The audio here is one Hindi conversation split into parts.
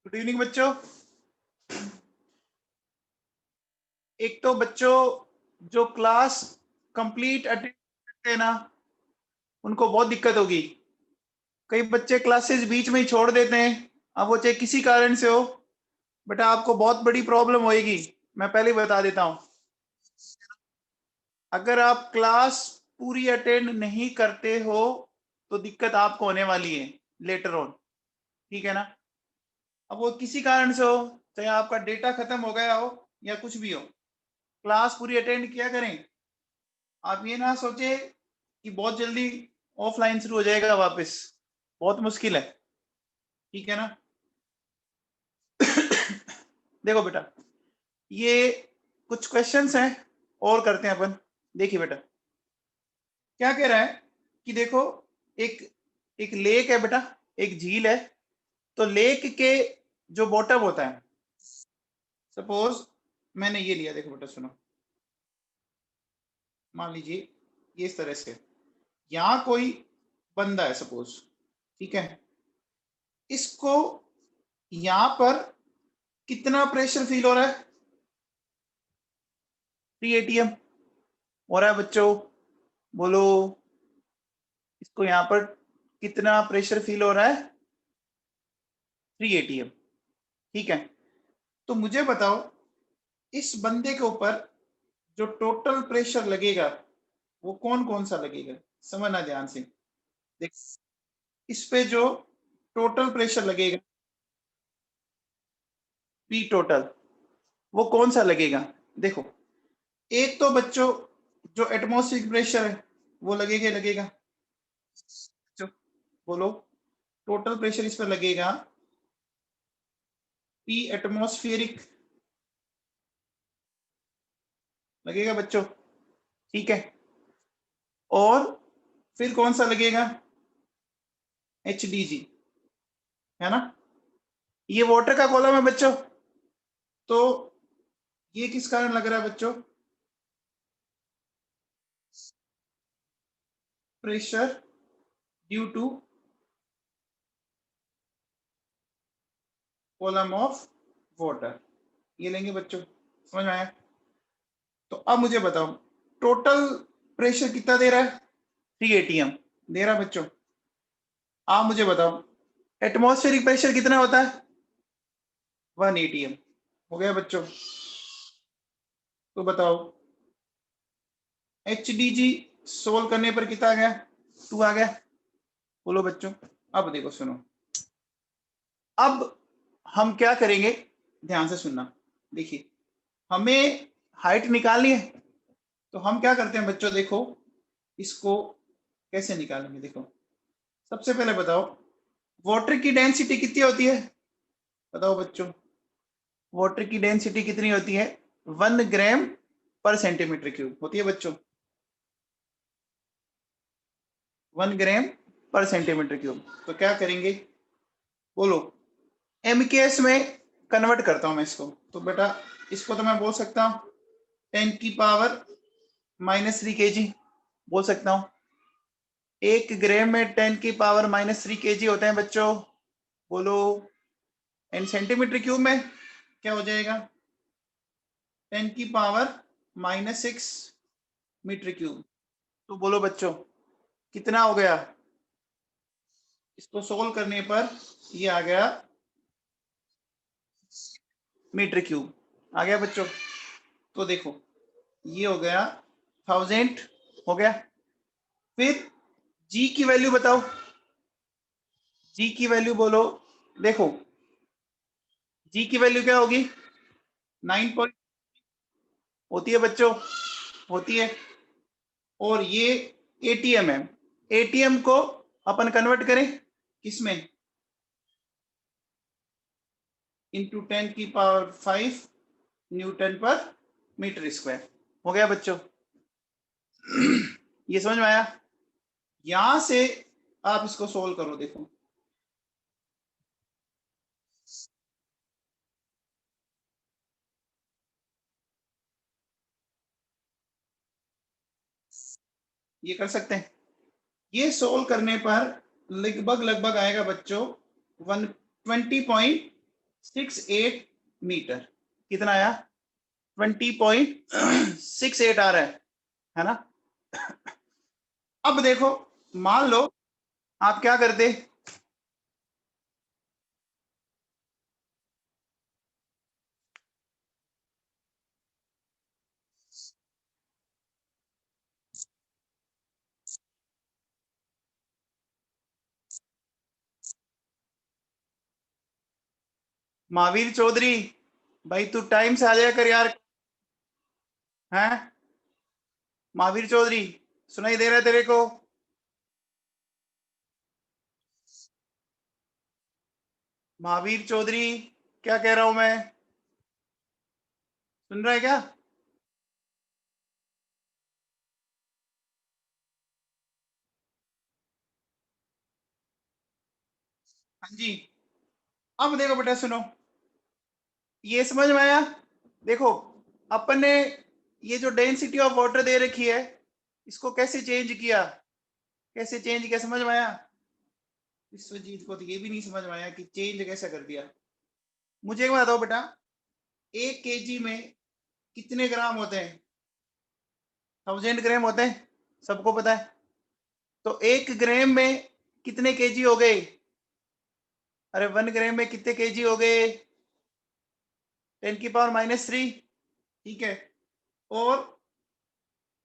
गुड इवनिंग बच्चों। एक तो बच्चों जो क्लास कंप्लीट अटेंड करते हैं ना, उनको बहुत दिक्कत होगी। कई बच्चे क्लासेस बीच में ही छोड़ देते हैं, अब वो चाहे किसी कारण से हो, बट आपको बहुत बड़ी प्रॉब्लम होएगी। मैं पहले ही बता देता हूं, अगर आप क्लास पूरी अटेंड नहीं करते हो तो दिक्कत आपको होने वाली है लेटर ऑन, ठीक है ना। अब वो किसी कारण से हो, चाहे आपका डेटा खत्म हो गया हो या कुछ भी हो, क्लास पूरी अटेंड किया करें। आप ये ना सोचे कि बहुत जल्दी ऑफलाइन शुरू हो जाएगा वापस, बहुत मुश्किल है, ठीक है ना। देखो बेटा, ये कुछ क्वेश्चंस हैं और करते हैं अपन। देखिए बेटा, क्या कह रहा है कि देखो, एक एक लेक है बेटा, एक झील है। तो लेक के जो बॉटम होता है, सपोज मैंने ये लिया, देखो बेटा सुनो, मान लीजिए ये इस तरह से, यहां कोई बंदा है सपोज, ठीक है। इसको यहां पर कितना प्रेशर फील हो रहा है? 3 ATM हो रहा है बच्चों, बोलो। इसको यहां पर कितना प्रेशर फील हो रहा है? 3 ATM, ठीक है। तो मुझे बताओ, इस बंदे के ऊपर जो टोटल प्रेशर लगेगा वो कौन कौन सा लगेगा? समझना ध्यान से। देख, इस पे जो टोटल प्रेशर लगेगा, पी टोटल, वो कौन सा लगेगा? देखो, एक तो बच्चों जो एटमॉस्फेरिक प्रेशर है वो लगेगा लगेगा। जो बोलो, टोटल प्रेशर इस पर लगेगा पी एटमॉस्फेरिक लगेगा बच्चों, ठीक है। और फिर कौन सा लगेगा? HDG, है ना। ये वाटर का कॉलम है बच्चों। तो ये किस कारण लग रहा है बच्चों? Pressure due to column of water, ये लेंगे बच्चों, समझ में आया। तो अब मुझे बताओ, टोटल प्रेशर कितना दे रहा है? 3 ATM दे रहा है बच्चों। आप मुझे बताओ, एटमॉस्फेरिक प्रेशर कितना होता है? 1 ATM हो गया बच्चों। तो बताओ, HDG सोल्व करने पर कितना आ गया? 2 आ गया। बोलो बच्चों। अब देखो सुनो, अब हम क्या करेंगे, ध्यान से सुनना। देखिए, हमें हाइट निकालनी है, तो हम क्या करते हैं बच्चों, देखो इसको कैसे निकालेंगे। देखो, सबसे पहले बताओ, वाटर की डेंसिटी कितनी होती है? बताओ बच्चों, वाटर की डेंसिटी कितनी होती है? 1 ग्राम पर सेंटीमीटर क्यूब होती है बच्चों, 1 ग्राम पर सेंटीमीटर क्यूब। तो क्या करेंगे, बोलो। MKS में कन्वर्ट करता हूं मैं इसको, तो बेटा इसको तो मैं बोल सकता हूं 10⁻³ बोल सकता हूं। 1 ग्राम में 10⁻³ होते हैं बच्चों, बोलो। एंड सेंटीमीटर क्यूब में क्या हो जाएगा? 10⁻⁻6 मीटर क्यूब। तो बोलो बच्चों, कितना हो गया? इसको सोल्व करने पर ये आ गया मीटर क्यूब, आ गया बच्चों। तो देखो, ये हो गया 1000 हो गया। फिर जी की वैल्यू बताओ, जी की वैल्यू बोलो। देखो, जी की वैल्यू क्या होगी? 9 पॉइंट होती है बच्चों, होती है। और ये ATM है, ATM को अपन कन्वर्ट करें किसमें? इंटू 10⁵ न्यूटन पर मीटर स्क्वायर। हो गया बच्चों। ये समझ में आया? यहां से आप इसको सोल्व करो, देखो। ये कर सकते हैं। ये सोल्व करने पर लगभग लगभग आएगा बच्चों 120.6 68 मीटर। कितना आया? 20.68 आ रहा है ना? अब देखो, मान लो आप क्या करते, महावीर चौधरी भाई तू टाइम से आ जाया कर यार। हैं महावीर चौधरी, सुनाई दे रहा है तेरे को? महावीर चौधरी, क्या कह रहा हूं मैं? सुन रहा है क्या? हाँ जी। अब देखो बेटा, सुनो, ये समझ में आया? देखो, अपन ने ये जो डेंसिटी ऑफ वाटर दे रखी है, इसको कैसे चेंज किया, कैसे चेंज किया, समझ में आया? विश्वजीत को तो ये भी नहीं समझ में आया कि चेंज कैसे कर दिया। मुझे एक बात बताओ बेटा, 1 kg में कितने ग्राम होते हैं? 1000 ग्राम होते हैं, सबको पता है। तो 1 ग्राम में कितने केजी हो गए? अरे 1 ग्राम में कितने केजी हो गए? 10⁻³ ठीक है। और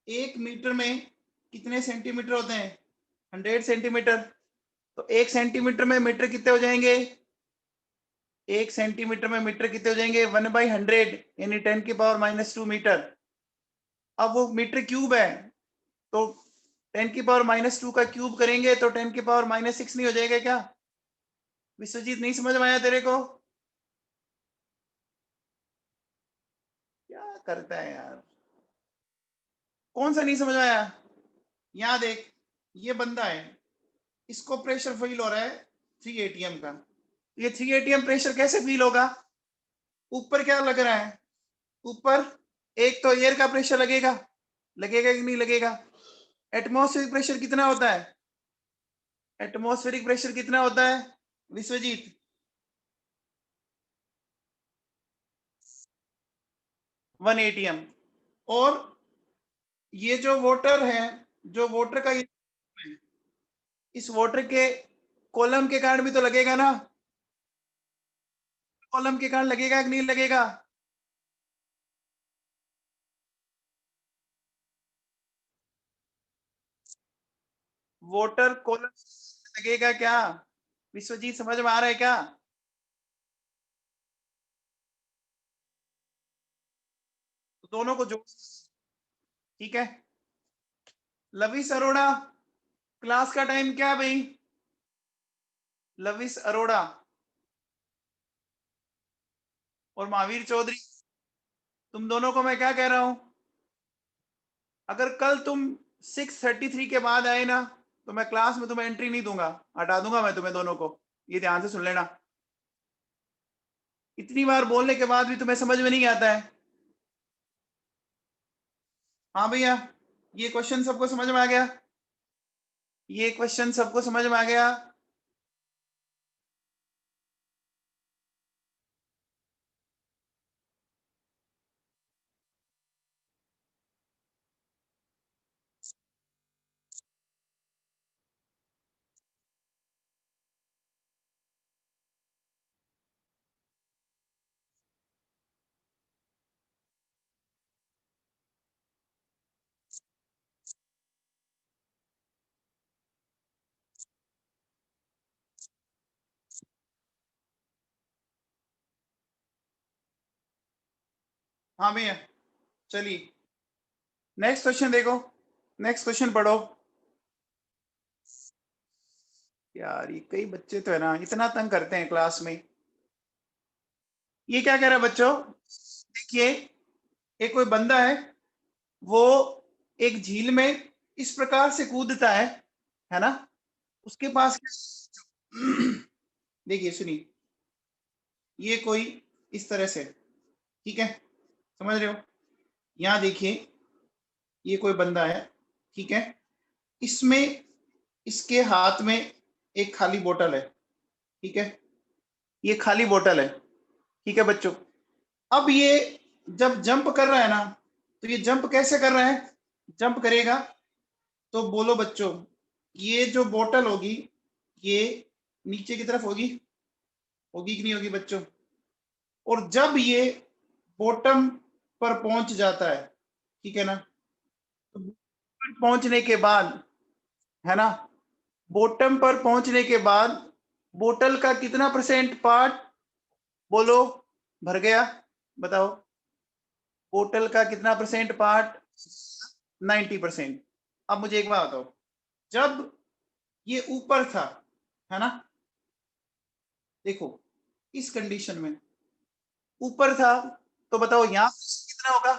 1 मीटर में कितने सेंटीमीटर होते हैं? 100 सेंटीमीटर। तो 1 सेंटीमीटर में मीटर कितने हो जाएंगे? 1 सेंटीमीटर में मीटर कितने हो जाएंगे? 1/100, यानी 10⁻² मीटर। अब वो मीटर क्यूब है, तो 10⁻² का क्यूब करेंगे तो 10⁻6 नहीं हो जाएगा क्या? विश्वजीत, नहीं समझ में आया तेरे को? क्या करता है यार, कौन सा नहीं समझ में आया? यहां देख, ये बंदा है, इसको प्रेशर फील हो रहा है 3 atm का। ये 3 atm प्रेशर कैसे फील होगा? ऊपर क्या लग रहा है? ऊपर एक तो एयर का प्रेशर लगेगा, लगेगा कि नहीं लगेगा? एटमॉस्फेरिक प्रेशर कितना होता है? एटमॉस्फेरिक प्रेशर कितना होता है विश्वजीत? 1 atm। और ये जो वाटर है, जो वाटर का ये, इस वाटर के कॉलम के कारण भी तो लगेगा ना? कॉलम के कारण लगेगा कि नहीं लगेगा? वाटर कॉलम लगेगा क्या? विश्वजीत, समझ में आ रहा है क्या? तो दोनों को जोड़, ठीक है। लविश अरोड़ा, क्लास का टाइम क्या है भाई? लविश अरोड़ा और महावीर चौधरी, तुम दोनों को मैं क्या कह रहा हूं, अगर कल तुम 6:33 के बाद आए ना, तो मैं क्लास में तुम्हें एंट्री नहीं दूंगा, हटा दूंगा मैं तुम्हें दोनों को। ये ध्यान से सुन लेना। इतनी बार बोलने के बाद भी तुम्हें समझ में नहीं आता है? हाँ भैया, ये क्वेश्चन सबको समझ में आ गया? ये क्वेश्चन सबको समझ में आ गया? हाँ भैया, चलिए नेक्स्ट क्वेश्चन देखो, नेक्स्ट क्वेश्चन पढ़ो। यार ये कई बच्चे तो है ना, इतना तंग करते हैं क्लास में। ये क्या कह रहा है बच्चों, देखिए, एक कोई बंदा है, वो एक झील में इस प्रकार से कूदता है ना? उसके पास देखिए सुनिए, ये कोई इस तरह से, ठीक है, समझ रहे हो? यहाँ देखिए, ये कोई बंदा है, ठीक है, इसमें इसके हाथ में एक खाली बोतल है, ठीक है, ये खाली बोतल है। ठीक है बच्चों। अब ये जब जंप कर रहा है ना, तो ये जंप कैसे कर रहा है, जंप करेगा तो बोलो बच्चों, ये जो बोतल होगी ये नीचे की तरफ होगी, होगी कि नहीं होगी बच्चों। और जब ये बॉटम पर पहुंच जाता है, ठीक है ना, तो पहुंचने के बाद, है ना, बॉटम पर पहुंचने के बाद बोतल का कितना परसेंट पार्ट बोलो भर गया, बताओ। बोतल का कितना परसेंट पार्ट, 90%। अब मुझे एक बात बताओ, जब ये ऊपर था, है ना, देखो इस कंडीशन में ऊपर था, तो बताओ यहां कितना होगा,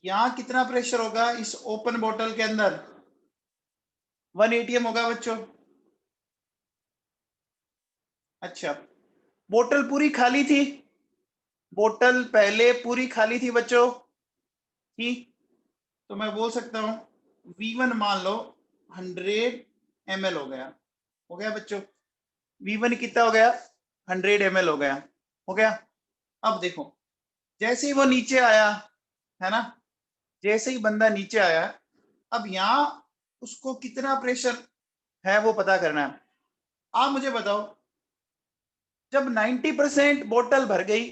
यहां कितना प्रेशर होगा इस ओपन बोतल के अंदर, 1 atm होगा बच्चों। अच्छा, बोतल पूरी खाली थी, बोतल पहले पूरी खाली थी बच्चों, ठीक, तो मैं बोल सकता हूं V1 मान लो 100 ml हो गया बच्चों। V1 कितना हो गया, 100 ml हो गया। अब देखो जैसे ही वो नीचे आया, है ना, जैसे ही बंदा नीचे आया, अब यहां उसको कितना प्रेशर है वो पता करना है। आप मुझे बताओ, जब 90% बोतल भर गई,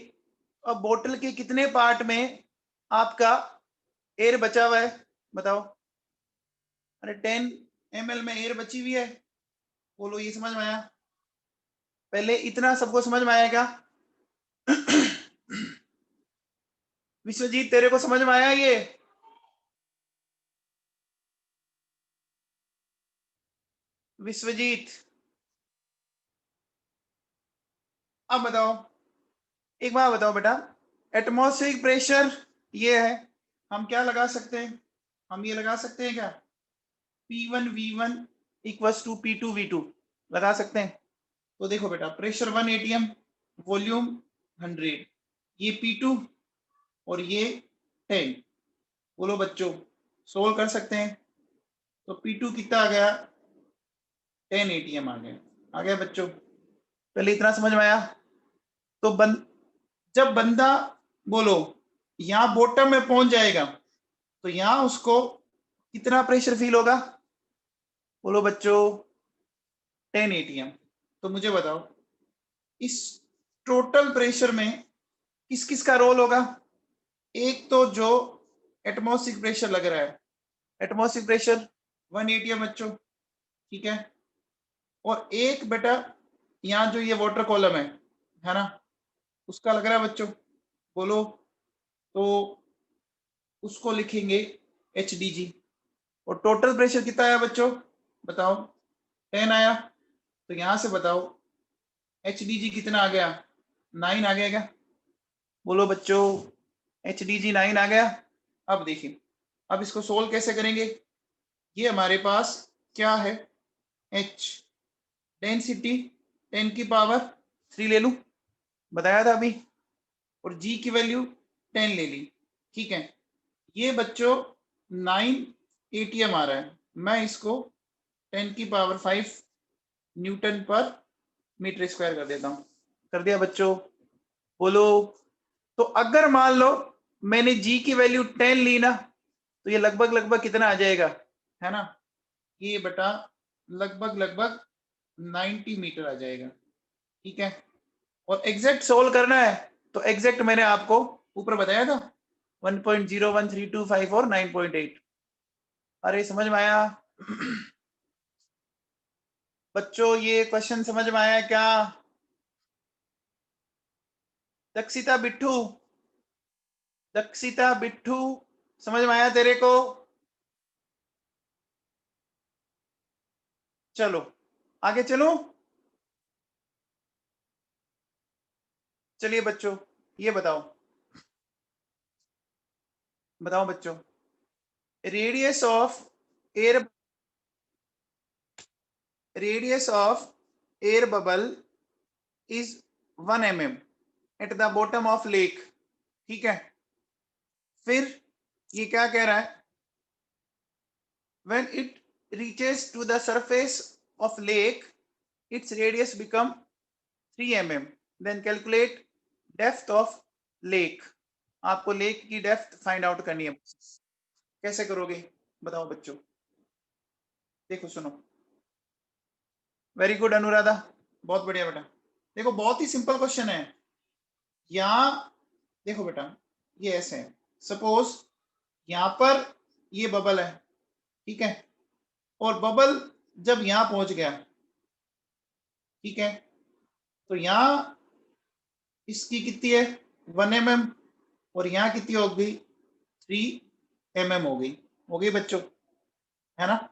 अब बोतल के कितने पार्ट में आपका एयर बचा हुआ है, बताओ। अरे 10 ml में एयर बची हुई है, बोलो ये समझ में आया, पहले इतना सबको समझ में आया क्या? विश्वजीत तेरे को समझ में आया ये? विश्वजीत अब बताओ, एक बार बताओ बेटा, एटमॉस्फेरिक प्रेशर ये है, हम क्या लगा सकते हैं, हम ये लगा सकते हैं क्या, P1 V1 equals to P2 V2 लगा सकते हैं। तो देखो बेटा, प्रेशर 1 atm, वॉल्यूम 100, ये P2 और ये 10, बोलो बच्चों सोल्व कर सकते हैं। तो P2 कितना आ गया, 10 atm आ गया बच्चों, पहले इतना समझ में आया। तो जब बंदा बोलो यहाँ बॉटम में पहुंच जाएगा, तो यहाँ उसको कितना प्रेशर फील होगा, बोलो बच्चों 10 atm। तो मुझे बताओ इस टोटल प्रेशर में किस किस का रोल होगा, एक तो जो एटमॉस्फेरिक प्रेशर लग रहा है, एटमॉस्फेरिक प्रेशर 1 atm बच्चों, ठीक है, और एक बेटा यहाँ जो ये वाटर कॉलम है ना, उसका लग रहा है बच्चों, बोलो, तो उसको लिखेंगे HDG। और टोटल प्रेशर कितना आया बच्चों, बताओ 10 आया, तो यहां से बताओ HDG कितना आ गया, 9 आ गया क्या, बोलो बच्चों HDG 9 आ गया। अब देखिए, अब इसको सोल्व कैसे करेंगे, ये हमारे पास क्या है, H डेंसिटी 10 की पावर 3 ले लूं, बताया था अभी, और G की वैल्यू 10 ले ली, ठीक है। ये बच्चों 9 atm आ रहा है, मैं इसको 10 की पावर 5 न्यूटन पर मीटर स्क्वायर कर देता हूं, कर दिया बच्चों, बोलो। तो अगर मान लो मैंने G की वैल्यू 10 ली ना, तो ये लगभग लगभग कितना आ जाएगा, है ना, ये बेटा लगभग लगभग 90 मीटर आ जाएगा, ठीक है। और एग्जैक्ट सोल्व करना है, तो एग्जैक्ट मैंने आपको ऊपर बताया था 1.013254 9.8। अरे समझ में आया? बच्चों ये क्वेश्चन समझ में आया क्या? दक्षिता बिट्ठू, दक्षिता बिट्ठू समझ में आया तेरे को? चलो आगे चलो, चलिए बच्चों ये बताओ, बताओ बच्चों, radius of air, radius of air bubble is 1 mm at the bottom of lake, ठीक है। फिर ये क्या कह रहा है, when it reaches to the surface of lake its radius become 3 mm, then calculate depth of lake, आपको लेक की डेप्थ फाइंड आउट करनी है। कैसे करोगे बताओ बच्चों? देखो सुनो, वेरी गुड अनुराधा, बहुत बढ़िया बेटा। देखो बहुत ही सिंपल क्वेश्चन है। यहाँ देखो बेटा, ये ऐसे है, सपोज यहां पर ये बबल है, ठीक है, और बबल जब यहां पहुंच गया, ठीक है, तो यहां इसकी कितनी है 1 mm, और यहां कितनी हो गई 3 mm हो गई बच्चों, है ना?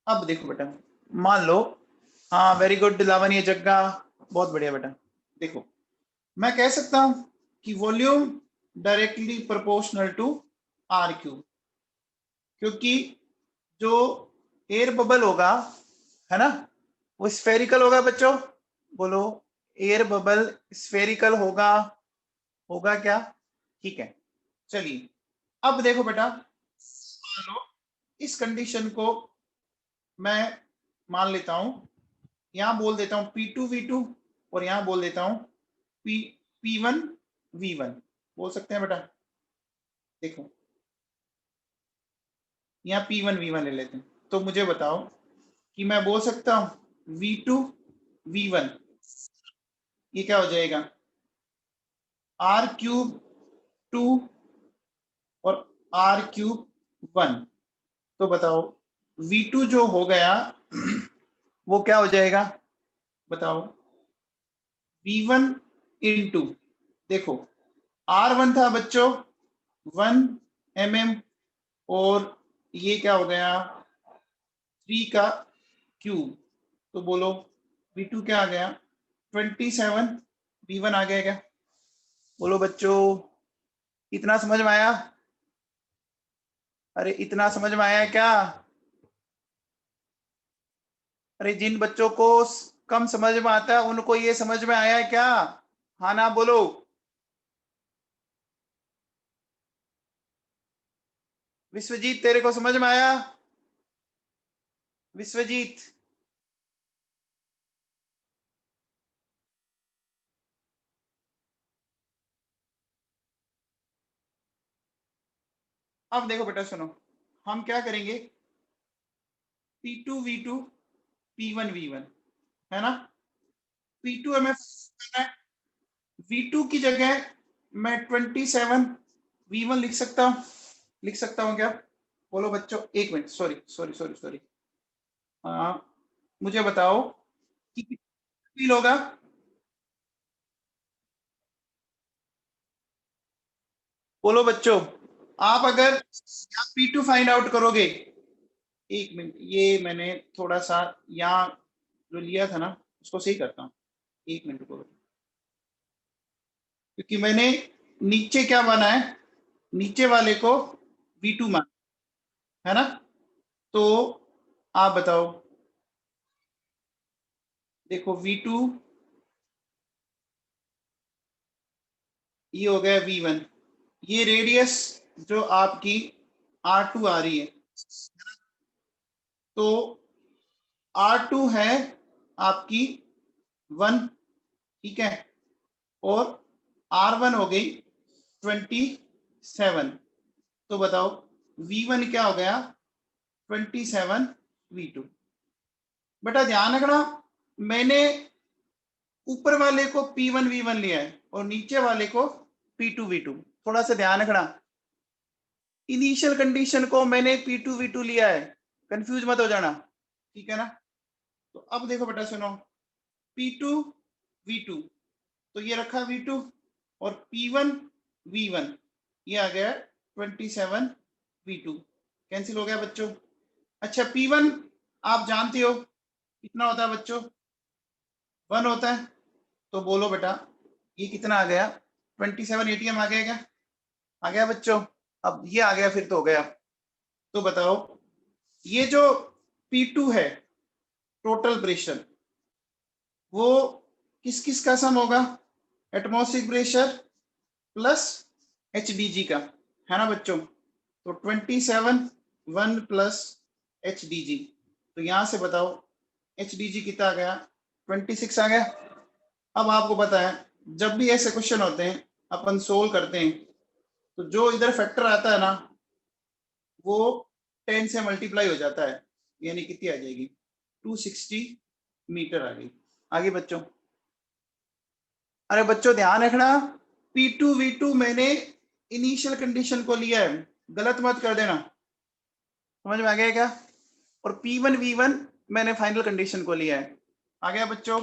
अब देखो बेटा, मान लो, हाँ वेरी गुड लावण्य जग्गा, बहुत बढ़िया बेटा। देखो मैं कह सकता हूं कि volume directly proportional to R cube, क्योंकि जो एयर बबल होगा, है ना, वो स्फेरिकल होगा बच्चों, बोलो एयर बबल स्फेरिकल होगा, होगा क्या? ठीक है, चलिए अब देखो बेटा, मान लो इस कंडीशन को मैं मान लेता हूं, यहां बोल देता हूं P2 V2, और यहां बोल देता हूं P1 V1, बोल सकते हैं बेटा। देखो यहाँ P1 V1 ले लेते हैं, तो मुझे बताओ कि मैं बोल सकता हूं V2 V1, ये क्या हो जाएगा R क्यूब 2 और R क्यूब 1, तो बताओ V2 जो हो गया वो क्या हो जाएगा बताओ, V1 इंटू, देखो R1 था बच्चों 1 mm, और ये क्या हो गया 3 का क्यूब, तो बोलो V2 क्या आ गया 27, V1 आ गया क्या? बोलो बच्चों, इतना समझ में आया? अरे इतना समझ में आया क्या? अरे जिन बच्चों को कम समझ में आता है उनको ये समझ में आया है क्या? हाँ ना बोलो। विश्वजीत तेरे को समझ में आया? विश्वजीत, अब देखो बेटा सुनो, हम क्या करेंगे P2 V2 P1 V1, है ना? P2 हमें करना है, V2 की जगह मैं 27 V1 लिख सकता हूं, लिख सकता हूं क्या? बोलो बच्चों, एक minute, sorry sorry sorry sorry, हाँ मुझे बताओ कि फील होगा? बोलो बच्चों, आप अगर P2 फाइंड आउट करोगे, एक मिनट, ये मैंने थोड़ा सा यहाँ जो लिया था ना उसको सही करता हूँ, एक मिनट को, क्योंकि मैंने नीचे क्या माना है, नीचे वाले को V2 माना, है ना? तो आप बताओ, देखो V2 ये हो गया V1, ये रेडियस जो आपकी R2 आ रही है, तो R2 है आपकी 1, ठीक है, और R1 हो गई 27, तो बताओ V1 क्या हो गया 27 V2। बेटा ध्यान रखना, मैंने ऊपर वाले को P1 V1 लिया है और नीचे वाले को P2 V2, थोड़ा सा ध्यान रखना, इनिशियल कंडीशन को मैंने P2 V2 लिया है, कंफ्यूज मत हो जाना, ठीक है ना? तो अब देखो बेटा सुनो, P2 V2, तो ये रखा V2, और P1 V1 ये आ गया 27 V2, कैंसिल हो गया बच्चों। अच्छा P1 आप जानते हो कितना होता है बच्चों, 1 होता है, तो बोलो बेटा ये कितना आ गया 27 ATM आ गया क्या? आ गया बच्चों? अब ये आ गया फिर तो हो गया, तो बताओ ये जो P2 है टोटल प्रेशर, वो किस किस का सम होगा, एटमॉस्फेरिक प्रेशर प्लस HDG का, है ना बच्चों? तो 27 1 प्लस HDG, तो यहां से बताओ HDG कितना आ गया 26 आ गया। अब आपको पता है जब भी ऐसे क्वेश्चन होते हैं अपन सोल्व करते हैं तो जो इधर फैक्टर आता है ना वो 10 से मल्टीप्लाई हो जाता है, यानी कितनी आ जाएगी 260 मीटर आ गई। आगे बच्चों, अरे बच्चों ध्यान रखना, P2 V2 मैंने इनिशियल कंडीशन को लिया है, गलत मत कर देना, समझ में आ गया क्या? और P1 V1 मैंने फाइनल कंडीशन को लिया है। आ गया बच्चों?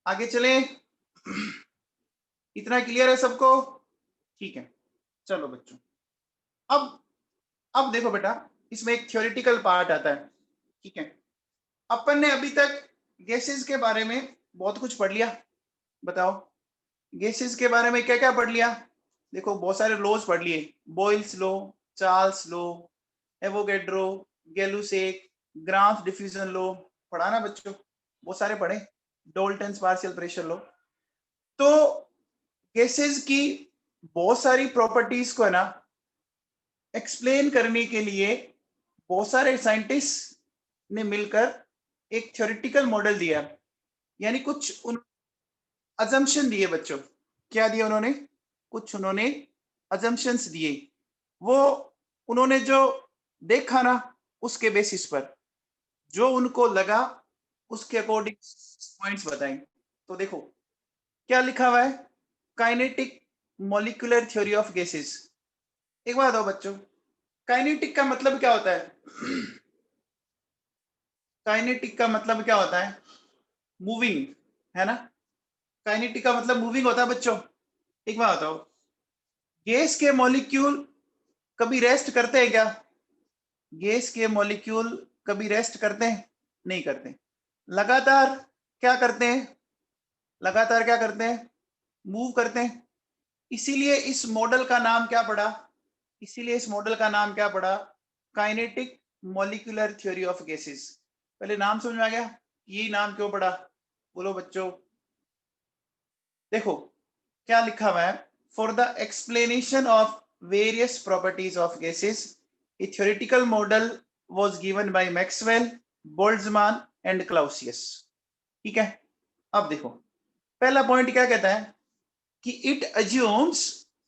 आगे चले, इतना क्लियर है सबको? ठीक है, चलो बच्चों, अब देखो बेटा, इसमें एक थ्योरेटिकल पार्ट आता है, ठीक है। अपन ने अभी तक गैसेस के बारे में बहुत कुछ पढ़ लिया, बताओ गैसेस के बारे में क्या क्या पढ़ लिया? देखो बहुत सारे लॉज पढ़ लिए, Boyle's law, Charles law, Avogadro, Gay-Lussac, grams diffusion law, पढ़ा ना बच्चों? बहुत सारे पढ़े, डोल्टन्स पार्शियल प्रेशर लॉ। तो गैसेस की बहुत सारी प्रॉपर्टीज को है ना एक्सप्लेन करने के लिए बहुत सारे साइंटिस्ट ने मिलकर एक थ्योरेटिकल मॉडल दिया, यानी कुछ उन अजम्पशन दिए बच्चों। क्या दिया उन्होंने? कुछ उन्होंने अजम्पशंस दिए, वो उन्होंने जो देखा ना उसके बेसिस पर जो उनको लगा उसके अकॉर्डिंग पॉइंट्स बताएं। तो देखो क्या लिखा हुआ है, kinetic molecular theory of gases. एक बात बताओ बच्चों, काइनेटिक का मतलब क्या होता है? काइनेटिक का मतलब क्या होता है? मूविंग, है ना? काइनेटिक का मतलब मूविंग होता है बच्चों। एक बात बताओ, गैस के मॉलिक्यूल कभी रेस्ट करते हैं क्या? गैस के मॉलिक्यूल कभी रेस्ट करते हैं? नहीं करते, लगातार क्या करते हैं? लगातार क्या करते हैं? मूव करते हैं। इसीलिए इस मॉडल का नाम क्या पड़ा? इसीलिए इस मॉडल का नाम क्या पड़ा? Kinetic molecular theory of gases. पहले नाम समझ में आ गया, ये नाम क्यों पड़ा? बोलो बच्चों। देखो क्या लिखा हुआ है, for the explanation of various properties of gases a theoretical model was given by Maxwell, Boltzmann and Clausius. ठीक है, अब देखो पहला पॉइंट क्या कहता है कि it assumes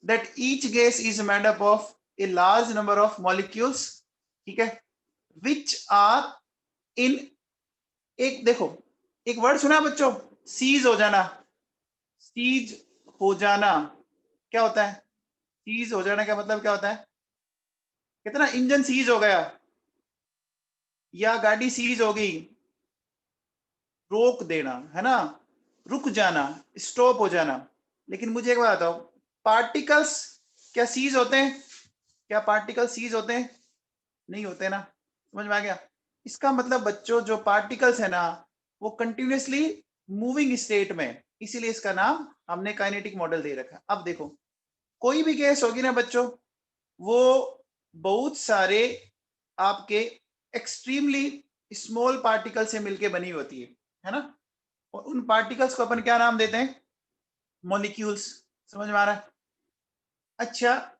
that each gas is made up of a large number of molecules, ठीक है, विच आर इन, एक देखो एक वर्ड सुना बच्चों, सीज हो जाना। सीज हो जाना क्या होता है? सीज हो जाना का मतलब क्या होता है? कितना इंजन सीज हो गया या गाड़ी सीज हो गई, रोक देना है ना, रुक जाना, स्टॉप हो जाना। लेकिन मुझे एक बात बताओ, पार्टिकल्स क्या सीज होते हैं? क्या पार्टिकल सीज होते हैं? नहीं होते ना, समझ में आ गया? इसका मतलब बच्चों जो पार्टिकल्स है ना वो कंटिन्यूअसली मूविंग स्टेट में, इसीलिए इसका नाम हमने काइनेटिक मॉडल दे रखा। अब देखो कोई भी गैस होगी ना बच्चों, वो बहुत सारे आपके एक्सट्रीमली स्मॉल पार्टिकल से मिलके बनी होती है ना? और उन पार्टिकल्स को अपन क्या नाम देते हैं? मॉलिक्यूल्स। समझ में आ रहा है? अच्छा,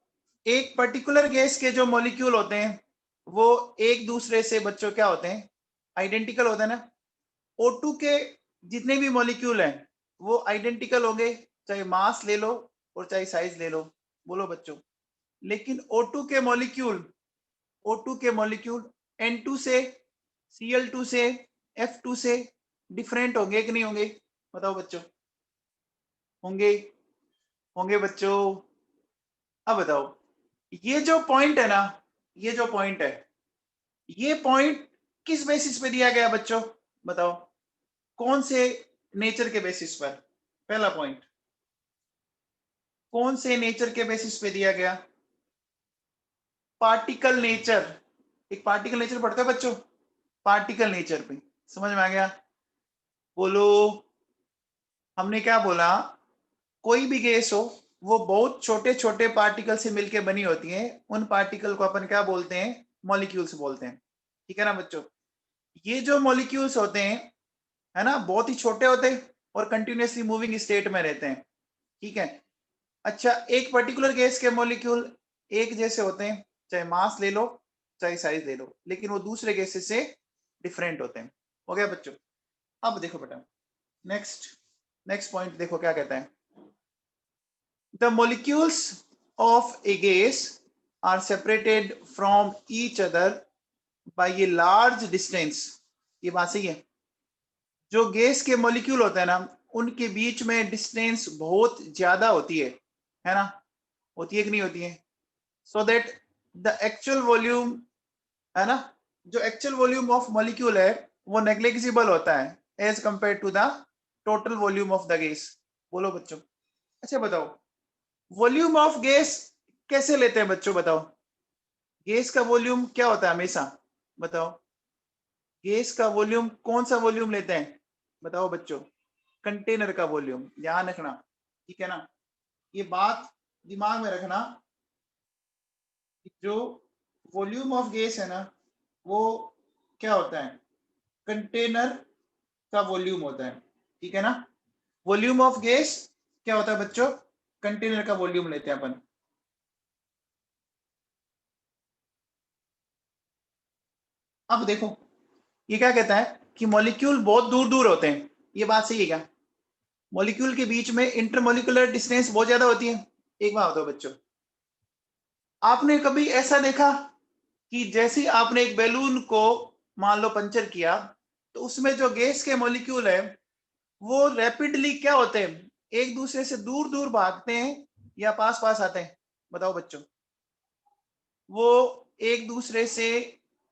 एक पर्टिकुलर गैस के जो मॉलिक्यूल होते हैं वो एक दूसरे से बच्चों क्या होते हैं? आइडेंटिकल होते हैं ना। O2 के जितने भी मॉलिक्यूल हैं वो आइडेंटिकल होंगे, चाहे मास ले लो और चाहे साइज ले लो। बोलो बच्चों। लेकिन O2 के मॉलिक्यूल N2 से, Cl2 से, F2 से डिफरेंट होंगे कि नहीं होंगे? बताओ बच्चों। होंगे, होंगे बच्चों। अब बताओ, ये जो पॉइंट है ना, ये जो पॉइंट है, ये पॉइंट किस बेसिस पे दिया गया बच्चों? बताओ कौन से नेचर के बेसिस पर? पहला पॉइंट कौन से नेचर के बेसिस पे दिया गया? Particle nature. एक पार्टिकल नेचर पढ़ते हैं बच्चों, पार्टिकल नेचर पे। समझ में आ गया? बोलो। हमने क्या बोला, कोई भी गैस हो वो बहुत छोटे छोटे पार्टिकल से मिलकर बनी होती है, उन पार्टिकल को अपन क्या बोलते हैं? मॉलिक्यूल्स बोलते हैं। ठीक है ना बच्चों? ये जो मॉलिक्यूल्स होते हैं है ना, बहुत ही छोटे होते हैं और कंटिन्यूअसली मूविंग स्टेट में रहते हैं। ठीक है। अच्छा, एक पर्टिकुलर गैस के मॉलिक्यूल एक जैसे होते हैं, चाहे मास ले लो चाहे साइज ले लो, लेकिन वो दूसरे गैसेस से डिफरेंट होते हैं। हो गया बच्चों? अब देखो बेटा, नेक्स्ट नेक्स्ट पॉइंट देखो क्या कहता है, the molecules of a gas are separated from each other by a large distance. ये बात सही है। जो गैस के मॉलिक्यूल होते हैं ना, उनके बीच में डिस्टेंस बहुत ज्यादा होती है ना, होती है कि नहीं होती है, so that the actual volume, है ना, जो एक्चुअल वॉल्यूम ऑफ मॉलिक्यूल है वो नेग्लिजिबल होता है as compared to the total volume of the gas. बोलो बच्चों। अच्छा बताओ, वॉल्यूम ऑफ गैस कैसे लेते हैं बच्चों, बताओ। गैस का वॉल्यूम क्या होता है हमेशा, बताओ। गैस का वॉल्यूम कौन सा वॉल्यूम लेते हैं, बताओ बच्चों। कंटेनर का वॉल्यूम, ध्यान रखना, ठीक है ना, ये बात दिमाग में रखना कि जो वॉल्यूम ऑफ गैस है ना, वो क्या होता है, कंटेनर का वॉल्यूम होता है, ठीक है ना। वॉल्यूम ऑफ गैस क्या होता है बच्चों, कंटेनर का वॉल्यूम लेते हैं अपन। अब देखो ये क्या कहता है कि मॉलिक्यूल बहुत दूर दूर होते हैं, ये बात सही है क्या। मॉलिक्यूल के बीच में इंटरमोलिकुलर डिस्टेंस बहुत ज्यादा होती है। एक बात बताओ बच्चों, आपने कभी ऐसा देखा कि जैसे आपने एक बैलून को मान लो पंचर किया, तो उसमें जो गैस के मॉलिक्यूल है वो रैपिडली क्या होते हैं, एक दूसरे से दूर दूर भागते हैं या पास पास आते हैं, बताओ बच्चों। वो एक दूसरे से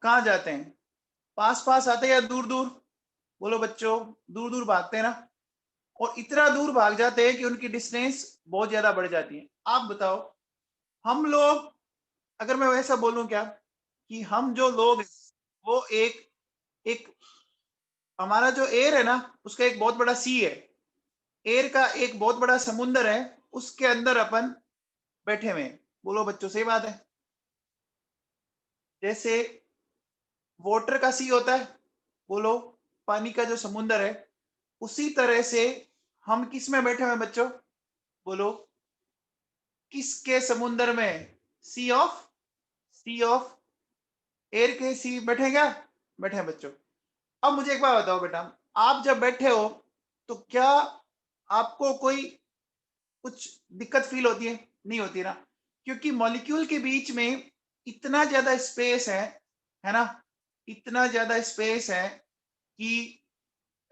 कहाँ जाते हैं, पास पास आते हैं या दूर दूर, बोलो बच्चों। दूर दूर भागते हैं ना, और इतना दूर भाग जाते हैं कि उनकी डिस्टेंस बहुत ज्यादा बढ़ जाती है। आप बताओ, हम लोग, अगर मैं वैसा बोलूं क्या कि हम जो लोग हैं, वो एक एक हमारा जो एयर है ना, उसका एक बहुत बड़ा सी है, एयर का एक बहुत बड़ा समुंदर है, उसके अंदर अपन बैठे हुए हैं। बोलो बच्चों, सही बात है। जैसे वाटर का सी होता है, बोलो, पानी का जो समुंदर है, उसी तरह से हम किस में बैठे हुए हैं बच्चों, बोलो। किसके समुंदर में, सी ऑफ एयर के सी बैठे क्या, बैठे हैं बच्चों। अब मुझे एक बात बताओ बेटा, आप जब बैठे हो तो क्या आपको कोई कुछ दिक्कत फील होती है, नहीं होती ना, क्योंकि मॉलिक्यूल के बीच में इतना ज्यादा स्पेस है ना, इतना ज्यादा स्पेस है कि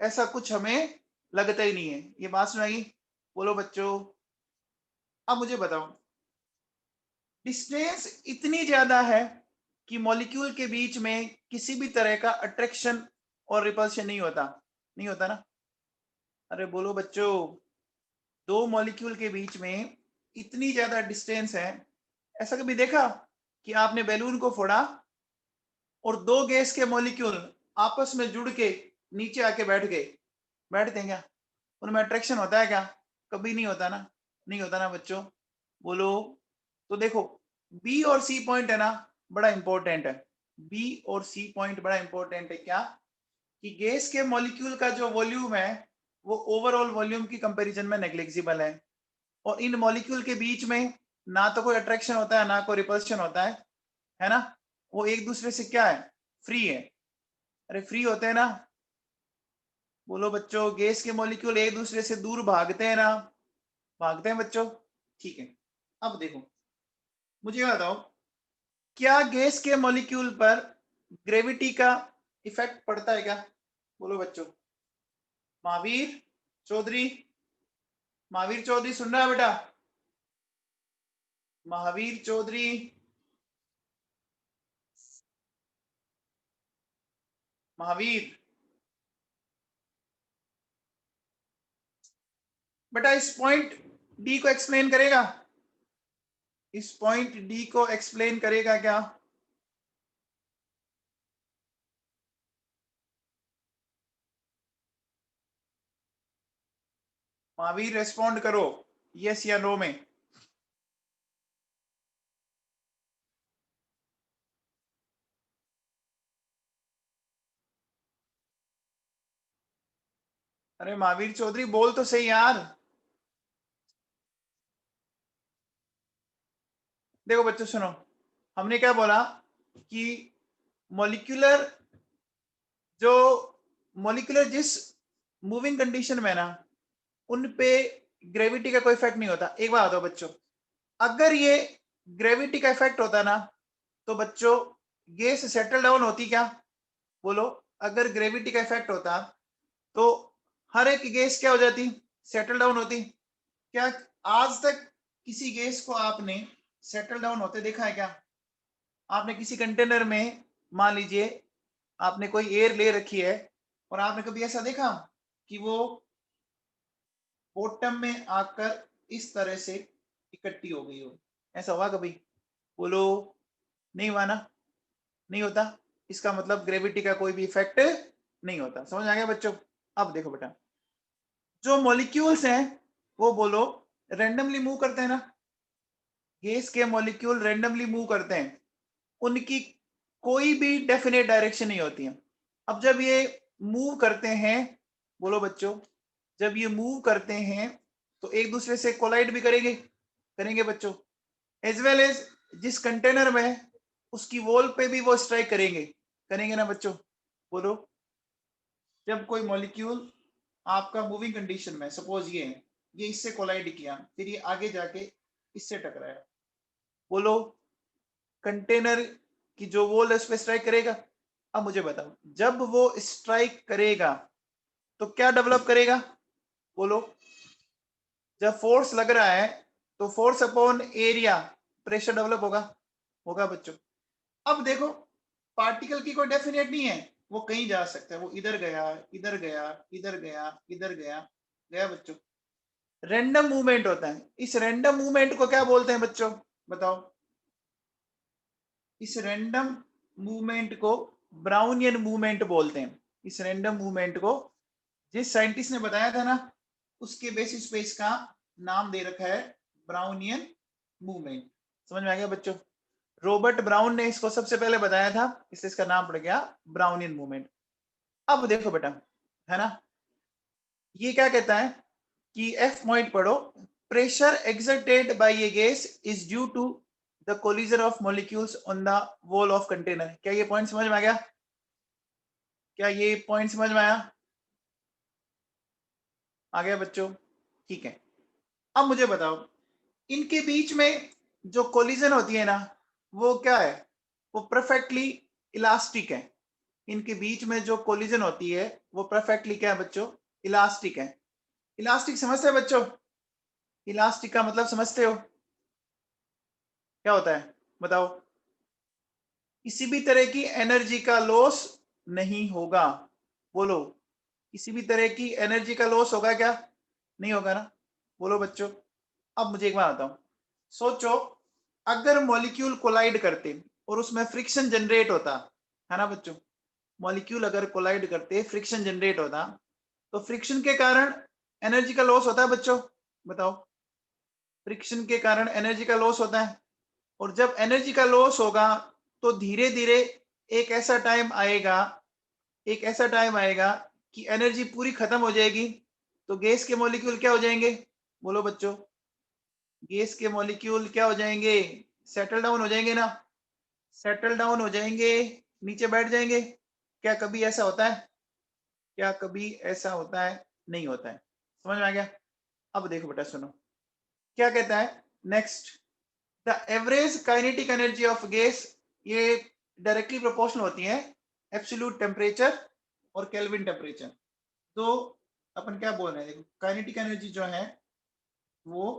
ऐसा कुछ हमें लगता ही नहीं है। ये बात सुनाई, बोलो बच्चों। अब मुझे बताओ, डिस्टेंस इतनी ज्यादा है कि मॉलिक्यूल के बीच में किसी भी तरह का अट्रैक्शन और रिपल्शन नहीं होता, नहीं होता ना। अरे बोलो बच्चों, दो मॉलिक्यूल के बीच में इतनी ज्यादा डिस्टेंस है, ऐसा कभी देखा कि आपने बैलून को फोड़ा और दो गैस के मॉलिक्यूल आपस में जुड़ के नीचे आके बैठ गए, बैठते हैं क्या, उनमें अट्रैक्शन होता है क्या, कभी नहीं होता ना, नहीं होता ना बच्चों, बोलो। तो देखो, बी और सी पॉइंट है ना, बड़ा इंपॉर्टेंट है। बी और सी पॉइंट बड़ा इंपॉर्टेंट है, क्या कि गैस के मॉलिक्यूल का जो वॉल्यूम है वो ओवरऑल वॉल्यूम की कंपैरिजन में नेग्लिजिबल है, और इन मॉलिक्यूल के बीच में ना तो कोई अट्रैक्शन होता है ना कोई रिपल्शन होता है ना, वो एक दूसरे से क्या है, फ्री है। अरे फ्री होते हैं ना, बोलो बच्चों। गैस के मॉलिक्यूल एक दूसरे से दूर भागते हैं ना, भागते हैं बच्चों, ठीक है। अब देखो, मुझे ये बताओ, क्या गैस के मॉलिक्यूल पर ग्रेविटी का इफेक्ट पड़ता है क्या, बोलो बच्चों। महावीर चौधरी, महावीर चौधरी सुन रहा है बेटा, महावीर चौधरी। महावीर बेटा, इस पॉइंट डी को एक्सप्लेन करेगा, इस पॉइंट डी को एक्सप्लेन करेगा क्या, महावीर रेस्पॉन्ड करो यस या नो में। अरे महावीर चौधरी बोल तो सही यार। देखो बच्चों सुनो, हमने क्या बोला कि मॉलिक्यूलर जो मॉलिक्यूलर जिस मूविंग कंडीशन में ना, उन पे ग्रेविटी का कोई इफेक्ट नहीं होता। एक बात बताओ बच्चों, अगर ये ग्रेविटी का इफेक्ट होता ना तो बच्चों गैस सेटल डाउन होती क्या? बोलो, अगर ग्रेविटी का इफेक्ट होता तो हर एक गैस क्या हो जाती? सेटल डाउन होती। क्या आज तक किसी गैस को आपने सेटल डाउन होते देखा है क्या? आपने किसी कंटेनर में, मान लीजिए आपने कोई एयर ले रखी है और आपने कभी ऐसा देखा कि वो बॉटम में आकर इस तरह से इकट्ठी हो गई हो? ऐसा हुआ कभी? बोलो, नहीं हुआ ना? नहीं होता। इसका मतलब ग्रेविटी का कोई भी इफेक्ट नहीं होता। समझ आ गया बच्चों? अब देखो बेटा, जो मॉलिक्यूल्स हैं वो बोलो रैंडमली मूव करते हैं ना। गैस के मॉलिक्यूल रैंडमली मूव करते हैं, उनकी कोई भी डेफिनेट डायरेक्शन नहीं होती है। अब जब ये मूव करते हैं, बोलो बच्चों, जब ये मूव करते हैं तो एक दूसरे से कोलाइड भी करेंगे, करेंगे बच्चों, एज वेल एज जिस कंटेनर में उसकी वॉल पे भी वो स्ट्राइक करेंगे, करेंगे ना बच्चों? बोलो, जब कोई मॉलिक्यूल आपका मूविंग कंडीशन में, सपोज ये इससे कोलाइड किया, फिर ये आगे जाके इससे टकराया, बोलो कंटेनर की जो वॉल है उस पर स्ट्राइक करेगा? अब मुझे बताओ, जब वो स्ट्राइक करेगा तो क्या डेवलप करेगा? बोलो, जब फोर्स लग रहा है तो force upon area, pressure develop होगा, होगा बच्चों। अब देखो, पार्टिकल की कोई डेफिनेट नहीं है, वो कहीं जा सकता है, वो इधर गया, इधर गया, इधर गया, इधर गया, गया बच्चों। रैंडम मूवमेंट होता है। इस रैंडम मूवमेंट को क्या बोलते हैं बच्चों? बताओ। इस रैंडम मूवमेंट को ब्राउनियन मूवमेंट बोलते हैं। इस रैंडम मूवमेंट को जिस साइंटिस्ट ने बताया था ना, उसके बेसिस पे इसका नाम दे रखा है ब्राउनियन मूवमेंट। समझ में आ गया बच्चों? रॉबर्ट ब्राउन ने इसको सबसे पहले बताया था, इसलिए इसका नाम पड़ गया ब्राउनियन मूवमेंट। अब देखो बेटा, है ना, ये क्या कहता है कि एफ पॉइंट पढ़ो, pressure exerted by a gas is due to the collision of molecules on the wall of container. क्या ये पॉइंट समझ में आ गया? क्या ये पॉइंट समझ में आया? आ गया बच्चों? ठीक है। अब मुझे बताओ, इनके बीच में जो कोलिजन होती है ना, वो क्या है? वो परफेक्टली इलास्टिक है। इनके बीच में जो कोलिजन होती है वो परफेक्टली क्या है बच्चों? इलास्टिक है। इलास्टिक समझते हैं बच्चों? इलास्टिक का मतलब समझते हो क्या होता है? बताओ। किसी भी तरह की एनर्जी का लॉस नहीं होगा। बोलो, किसी भी तरह की एनर्जी का लॉस होगा क्या? नहीं होगा ना? बोलो बच्चों। अब मुझे एक बात बताओ, सोचो, अगर मॉलिक्यूल कोलाइड करते और उसमें फ्रिक्शन जनरेट होता, है ना बच्चों? मॉलिक्यूल अगर कोलाइड करते, फ्रिक्शन जनरेट होता, तो फ्रिक्शन के कारण एनर्जी का लॉस होता है बच्चों? बताओ। फ्रिक्शन के कारण एनर्जी का लॉस होता है, और जब एनर्जी का लॉस होगा तो धीरे धीरे एक ऐसा टाइम आएगा, एक ऐसा टाइम आएगा कि एनर्जी पूरी खत्म हो जाएगी, तो गैस के मॉलिक्यूल क्या हो जाएंगे? बोलो बच्चों, गैस के मॉलिक्यूल क्या हो जाएंगे? सेटल डाउन हो जाएंगे ना? सेटल डाउन हो जाएंगे, नीचे बैठ जाएंगे। क्या कभी ऐसा होता है? क्या कभी ऐसा होता है? नहीं होता है। समझ में आ गया? अब देखो बेटा, सुनो क्या कहता है next. The average kinetic energy of gas, ये डायरेक्टली प्रोपोर्शनल होती है एब्सोल्यूट टेम्परेचर और केल्विन टेम्परेचर। तो अपन क्या बोल रहे हैं, देखो काइनेटिक एनर्जी जो है वो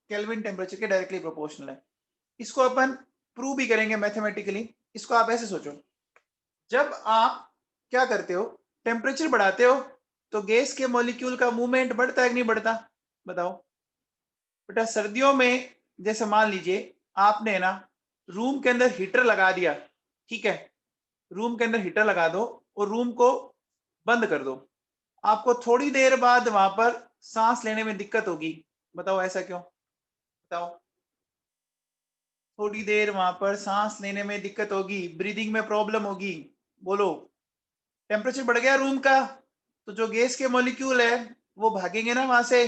केल्विन टेम्परेचर के डायरेक्टली प्रोपोर्शनल है। इसको अपन प्रूव भी करेंगे मैथमेटिकली। इसको आप ऐसे सोचो, जब आप क्या करते हो, टेम्परेचर बढ़ाते हो, तो गैस के मॉलिक्यूल का मूवमेंट बढ़ता है कि नहीं बढ़ता? बताओ बेटा। सर्दियों में जैसे मान लीजिए आपने ना रूम के अंदर हीटर लगा दिया, ठीक है, रूम के अंदर हीटर लगा दो और रूम को बंद कर दो, आपको थोड़ी देर बाद वहां पर सांस लेने में दिक्कत होगी। बताओ ऐसा क्यों? बताओ। थोड़ी देर वहां पर सांस लेने में दिक्कत होगी, ब्रीदिंग में प्रॉब्लम होगी। बोलो, टेम्परेचर बढ़ गया रूम का, तो जो गैस के मॉलिक्यूल है वो भागेंगे ना वहां से।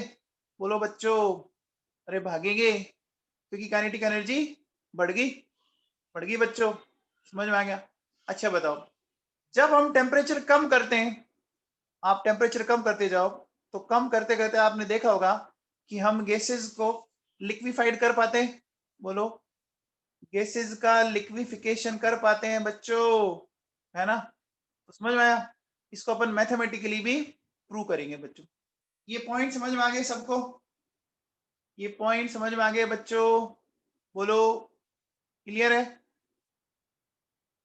बोलो बच्चों, अरे भागेंगे, क्योंकि काइनेटिक एनर्जी बढ़ गई। बढ़ गई बच्चों? समझ में आ गया? अच्छा बताओ, जब हम टेम्परेचर कम करते हैं, आप टेम्परेचर कम करते जाओ, तो कम करते करते आपने देखा होगा कि हम गैसेस को लिक्विफाइड कर पाते हैं। बोलो, गैसेस का लिक्विफिकेशन कर पाते हैं बच्चों, है ना? तो समझ में आया? इसको अपन मैथमेटिकली भी प्रूव करेंगे बच्चों। ये पॉइंट समझ में आ गए सबको? ये पॉइंट समझ में आ गए बच्चों? बोलो, क्लियर है?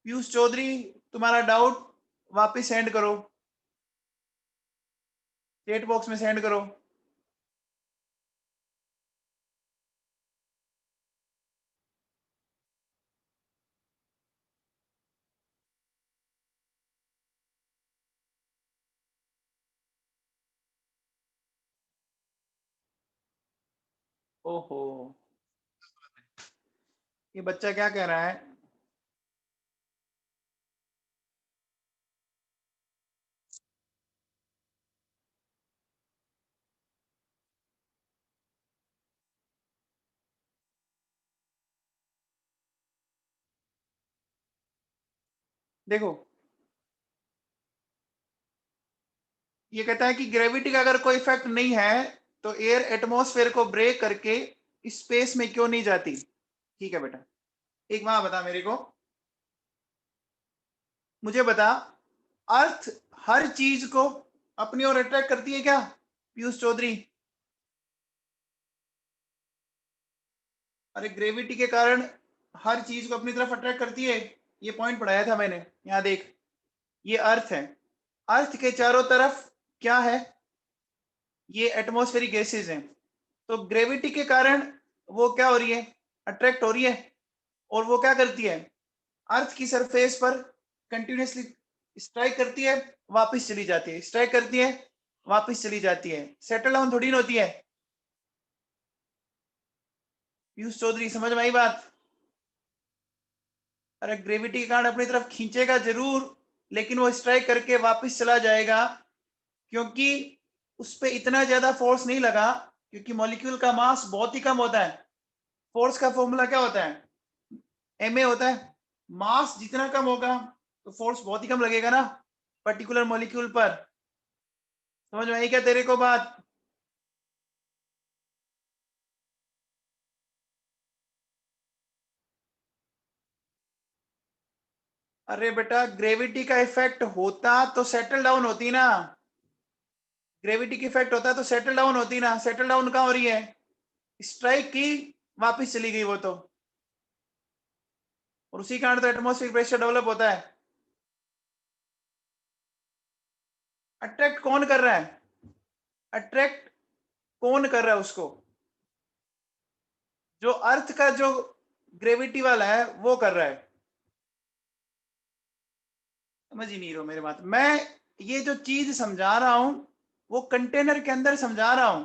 पीयूष चौधरी, तुम्हारा डाउट वापस सेंड करो, चैट बॉक्स में सेंड करो। ओहो, ये बच्चा क्या कह रहा है? देखो, ये कहता है कि ग्रेविटी का अगर कोई इफेक्ट नहीं है तो एयर एटमॉस्फेयर को ब्रेक करके स्पेस में क्यों नहीं जाती? ठीक है बेटा, एक बात बता मेरे को, मुझे बता, अर्थ हर चीज को अपनी ओर अट्रैक्ट करती है क्या पीयूष चौधरी? अरे ग्रेविटी के कारण हर चीज को अपनी तरफ अट्रैक्ट करती है, ये पॉइंट पढ़ाया था मैंने। यहाँ देख, ये अर्थ है, अर्थ के चारों तरफ क्या है? ये एटमॉस्फेरिक गैसेज हैं। तो ग्रेविटी के कारण वो क्या हो रही है? अट्रैक्ट हो रही है। और वो क्या करती है? अर्थ की सरफेस पर कंटिन्यूसली स्ट्राइक करती है, वापस चली जाती है, स्ट्राइक करती है, वापस चली जाती है, सेटल डाउन थोड़ी ना होती है। पीयूष चौधरी, समझ में आई बात? अरे ग्रेविटी के कारण अपनी तरफ खींचेगा जरूर, लेकिन वो स्ट्राइक करके वापस चला जाएगा, क्योंकि उस पर इतना ज्यादा फोर्स नहीं लगा, क्योंकि मॉलिक्यूल का मास बहुत ही कम होता है। फोर्स का फॉर्मूला क्या होता है? एम ए होता है। मास जितना कम होगा तो फोर्स बहुत ही कम लगेगा ना पर्टिकुलर मॉलिक्यूल पर। समझ में आई क्या तेरे को बात? अरे बेटा, ग्रेविटी का इफेक्ट होता तो सेटल डाउन होती ना। ग्रेविटी की इफेक्ट होता तो सेटल डाउन होती ना। सेटल डाउन कहाँ हो रही है? स्ट्राइक की, वापस चली गई वो तो। और उसी कारण तो एटमॉस्फेरिक प्रेशर डेवलप होता है। अट्रैक्ट कौन कर रहा है? अट्रैक्ट कौन कर रहा है उसको? जो अर्थ का जो ग्रेविटी वाला है वो कर रहा है। समझ ही नहीं रहा मेरी बात। मैं ये जो चीज समझा रहा हूं वो कंटेनर के अंदर समझा रहा हूं,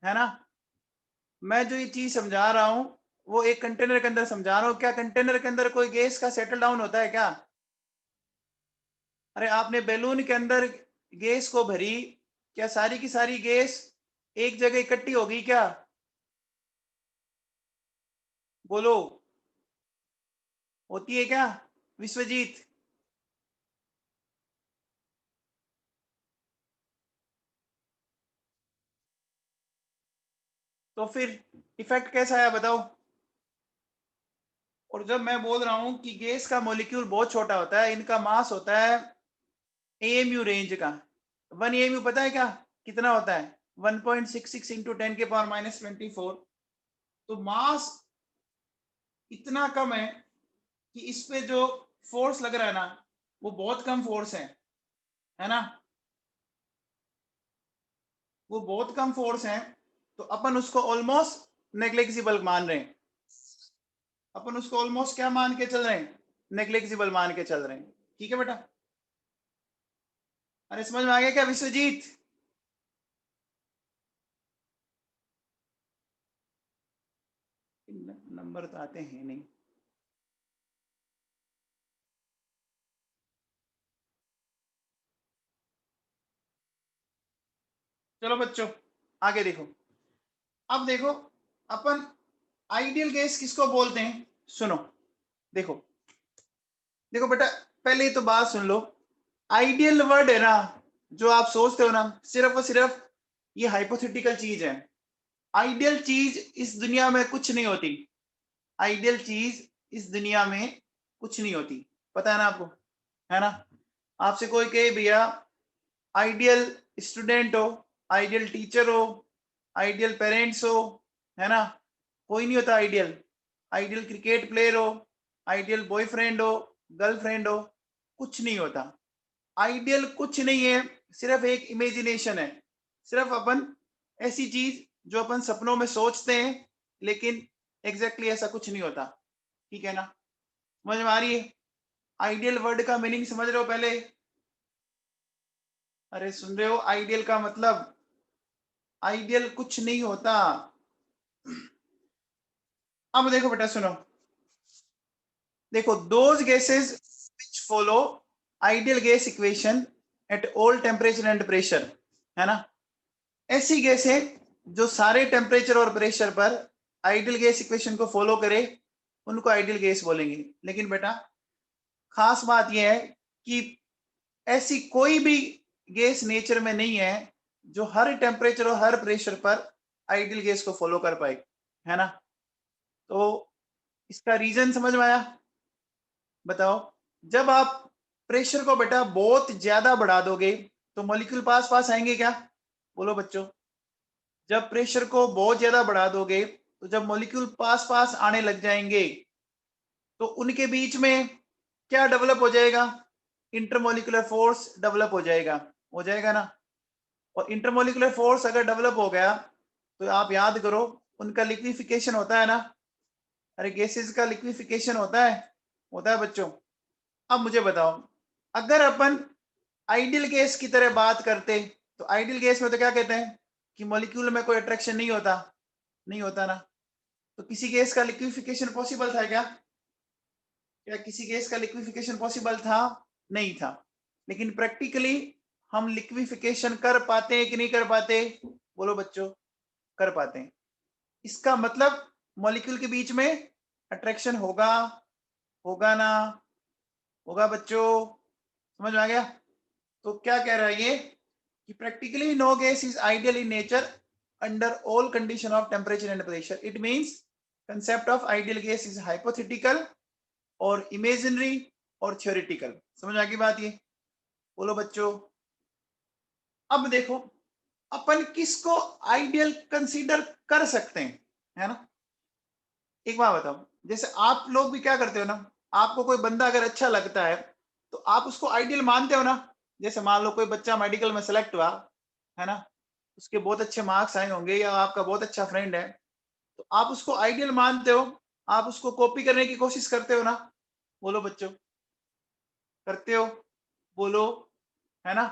है ना? मैं जो ये चीज समझा रहा हूं वो एक कंटेनर के अंदर समझा रहा हूं। क्या कंटेनर के अंदर कोई गैस का सेटल डाउन होता है क्या? अरे आपने बैलून के अंदर गैस को भरी, क्या सारी की सारी गैस एक जगह इकट्ठी होगी क्या? बोलो, होती है क्या विश्वजीत? तो फिर इफेक्ट कैसा आया बताओ? और जब मैं बोल रहा हूं कि गैस का मॉलिक्यूल बहुत छोटा होता है, इनका मास होता है एएमयू रेंज का। 1 एएमयू पता है क्या कितना होता है? 1.66 इंटू 10⁻24। तो मास इतना कम है कि इस पे जो फोर्स लग रहा है ना वो बहुत कम फोर्स है ना? वो बहुत कम फोर्स है। तो अपन उसको ऑलमोस्ट नेग्लेक्सिबल मान रहे हैं। अपन उसको ऑलमोस्ट क्या मान के चल रहे हैं? नेग्लेक्सिबल मान के चल रहे हैं। ठीक है बेटा? अरे समझ में आ गया क्या विश्वजीत? नंबर तो आते हैं नहीं। चलो बच्चों, आगे देखो। अब देखो, अपन आइडियल गैस किसको बोलते हैं? सुनो, देखो, देखो बेटा, पहले तो बात सुन लो। आइडियल वर्ड है ना जो आप सोचते हो ना, सिर्फ और सिर्फ ये हाइपोथेटिकल चीज है। आइडियल चीज इस दुनिया में कुछ नहीं होती। आइडियल चीज इस दुनिया में कुछ नहीं होती, पता है ना आपको, है ना। आपसे कोई कहे भैया आइडियल स्टूडेंट हो, आइडियल टीचर हो, आइडियल पेरेंट्स हो, है ना, कोई नहीं होता आइडियल। आइडियल क्रिकेट प्लेयर हो, आइडियल बॉयफ्रेंड हो, गर्लफ्रेंड हो, कुछ नहीं होता। आइडियल कुछ नहीं है, सिर्फ एक इमेजिनेशन है। सिर्फ अपन ऐसी चीज जो अपन सपनों में सोचते हैं, लेकिन एग्जैक्टली ऐसा कुछ नहीं होता। ठीक है ना, समझ में आ रही है? आइडियल वर्ड का मीनिंग समझ रहे हो पहले? अरे सुन रहे हो, आइडियल का मतलब आइडियल कुछ नहीं होता। अब देखो बेटा सुनो, देखो those gases which follow ideal gas equation at all temperature and pressure, है ना, ऐसी गैस है जो सारे टेम्परेचर और प्रेशर पर आइडियल गैस इक्वेशन को फॉलो करे, उनको आइडियल गैस बोलेंगे। लेकिन बेटा खास बात यह है कि ऐसी कोई भी गैस नेचर में नहीं है जो हर टेम्परेचर और हर प्रेशर पर आइडियल गैस को फॉलो कर पाए, है ना। तो इसका रीजन समझ में आया? बताओ, जब आप प्रेशर को बेटा बहुत ज्यादा बढ़ा दोगे तो मॉलिक्यूल पास पास आएंगे क्या? बोलो बच्चों। जब प्रेशर को बहुत ज्यादा बढ़ा दोगे तो जब मॉलिक्यूल पास पास आने लग जाएंगे तो उनके बीच में क्या डेवलप हो जाएगा? इंटरमोलिकुलर फोर्स डेवलप हो जाएगा ना। और इंटरमोलिकुलर फोर्स अगर डेवलप हो गया तो आप याद करो, उनका लिक्विफिकेशन होता है ना। अरे गैसेस का लिक्विफिकेशन होता है बच्चों। अब मुझे बताओ, अगर अपन आइडियल गैस की तरह बात करते तो आइडियल गैस में तो क्या कहते हैं कि मॉलिक्यूल में कोई अट्रैक्शन नहीं होता ना। तो किसी गैस का लिक्विफिकेशन पॉसिबल था क्या? क्या किसी गैस का लिक्विफिकेशन पॉसिबल था? नहीं था। लेकिन प्रैक्टिकली हम लिक्विफिकेशन कर पाते हैं कि नहीं कर पाते? बोलो बच्चों, कर पाते हैं। इसका मतलब मॉलिक्यूल के बीच में अट्रैक्शन होगा, होगा ना, होगा बच्चों, समझ में आ गया? तो क्या कह रहा है ये कि practically no gas is ideal in nature under all condition of temperature and pressure. It means concept of ideal gas is hypothetical और इमेजिनरी और थ्योरेटिकल। समझ आ गई बात ये? बोलो बच्चों। अब देखो, अपन किसको आइडियल कंसीडर कर सकते हैं, है ना। एक बात बताओ, जैसे आप लोग भी क्या करते हो ना, आपको कोई बंदा अगर अच्छा लगता है तो आप उसको आइडियल मानते हो ना। जैसे मान लो कोई बच्चा मेडिकल में सेलेक्ट हुआ, है ना, उसके बहुत अच्छे मार्क्स आए होंगे या आपका बहुत अच्छा फ्रेंड है, तो आप उसको आइडियल मानते हो, आप उसको कॉपी करने की कोशिश करते हो ना। बोलो बच्चों, करते हो? बोलो, है ना।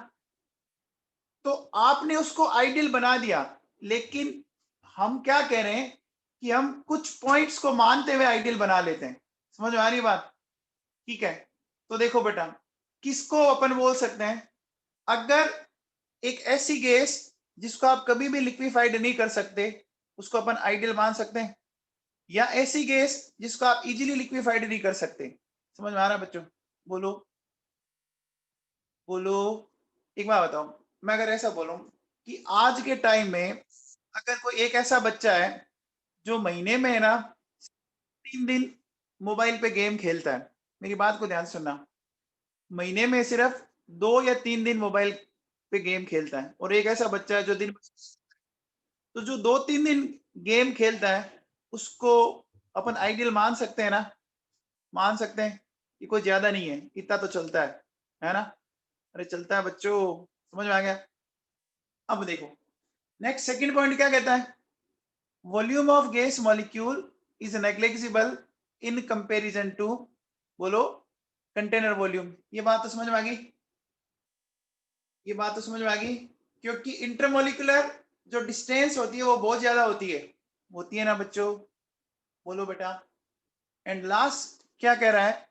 तो आपने उसको आइडियल बना दिया, लेकिन हम क्या कह रहे हैं कि हम कुछ पॉइंट्स को मानते हुए आइडियल बना लेते हैं। समझ में आ रही बात? ठीक है, तो देखो बेटा, किसको अपन बोल सकते हैं? अगर एक ऐसी गैस जिसको आप कभी भी लिक्विफाइड नहीं कर सकते, उसको अपन आइडियल मान सकते हैं। या ऐसी गैस जिसको आप इजीली लिक्विफाइड नहीं कर सकते। समझ में आ रहा है बच्चों? बोलो, बोलो। एक बात बताओ, मैं अगर ऐसा बोलूं कि आज के टाइम में अगर कोई एक ऐसा बच्चा है जो महीने में है ना 3 दिन मोबाइल पे गेम खेलता है, मेरी बात को ध्यान से सुनना, महीने में सिर्फ 2 या 3 दिन मोबाइल पे गेम खेलता है, और एक ऐसा बच्चा है जो दिन, तो जो 2-3 दिन गेम खेलता है उसको अपन आइडियल मान सकते हैं ना? मान सकते हैं कि कोई ज्यादा नहीं है, इतना तो चलता है ना। अरे चलता है बच्चों, समझ में आ गया? अब देखो, नेक्स्ट सेकंड पॉइंट क्या कहता है? Volume of gas molecule is negligible in comparison to, बोलो, कंटेनर वॉल्यूम। ये बात तो समझ में आ गई? ये बात तो समझ में आ गई, क्योंकि इंटरमोलिकुलर जो डिस्टेंस होती है वो बहुत ज्यादा होती है ना बच्चों? बोलो बेटा। एंड लास्ट क्या कह रहा है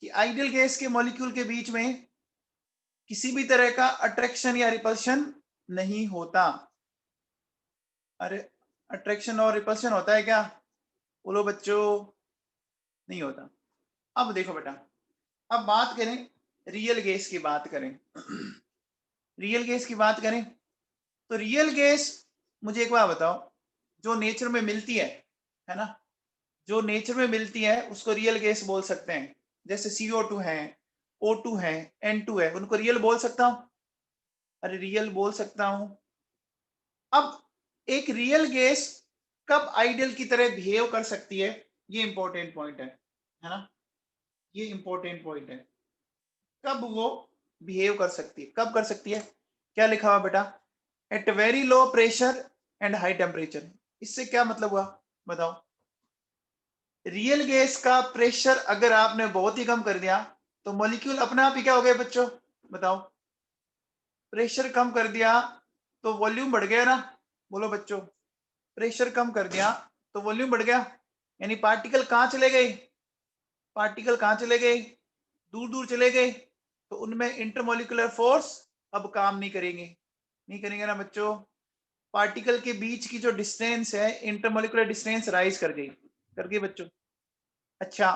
कि आइडियल गैस के मॉलिक्यूल के बीच में किसी भी तरह का अट्रैक्शन या रिपल्शन नहीं होता। अरे अट्रैक्शन और रिपल्शन होता है क्या? बोलो बच्चों, नहीं होता। अब देखो बेटा, अब बात करें रियल गैस की बात करें। रियल गैस की बात करें तो रियल गैस, मुझे एक बात बताओ, जो नेचर में मिलती है ना, जो नेचर में मिलती है उसको रियल गैस बोल सकते हैं। जैसे CO2 है, O2 है, N2 है, उनको रियल बोल सकता हूं? अरे रियल बोल सकता हूं। अब एक रियल गैस कब आइडियल की तरह बिहेव कर सकती है, ये इंपॉर्टेंट पॉइंट है ना, ये इंपॉर्टेंट पॉइंट है। कब वो बिहेव कर सकती है, कब कर सकती है? क्या लिखा हुआ बेटा? At very low pressure and high temperature. इससे क्या मतलब हुआ बताओ? रियल गैस का प्रेशर अगर आपने बहुत ही कम कर दिया तो मॉलिक्यूल अपने आप ही क्या हो गए बच्चों, बताओ? प्रेशर कम कर दिया तो वॉल्यूम बढ़ गया ना, बोलो बच्चों? प्रेशर कम कर दिया तो वॉल्यूम बढ़ गया, यानी पार्टिकल कहां चले गए? पार्टिकल कहां चले गए? दूर दूर चले गए। तो उनमें इंटरमोलिकुलर फोर्स अब काम नहीं करेंगे, नहीं करेंगे ना बच्चों। पार्टिकल के बीच की जो डिस्टेंस है, इंटरमोलिकुलर डिस्टेंस राइज कर गई बच्चों। अच्छा,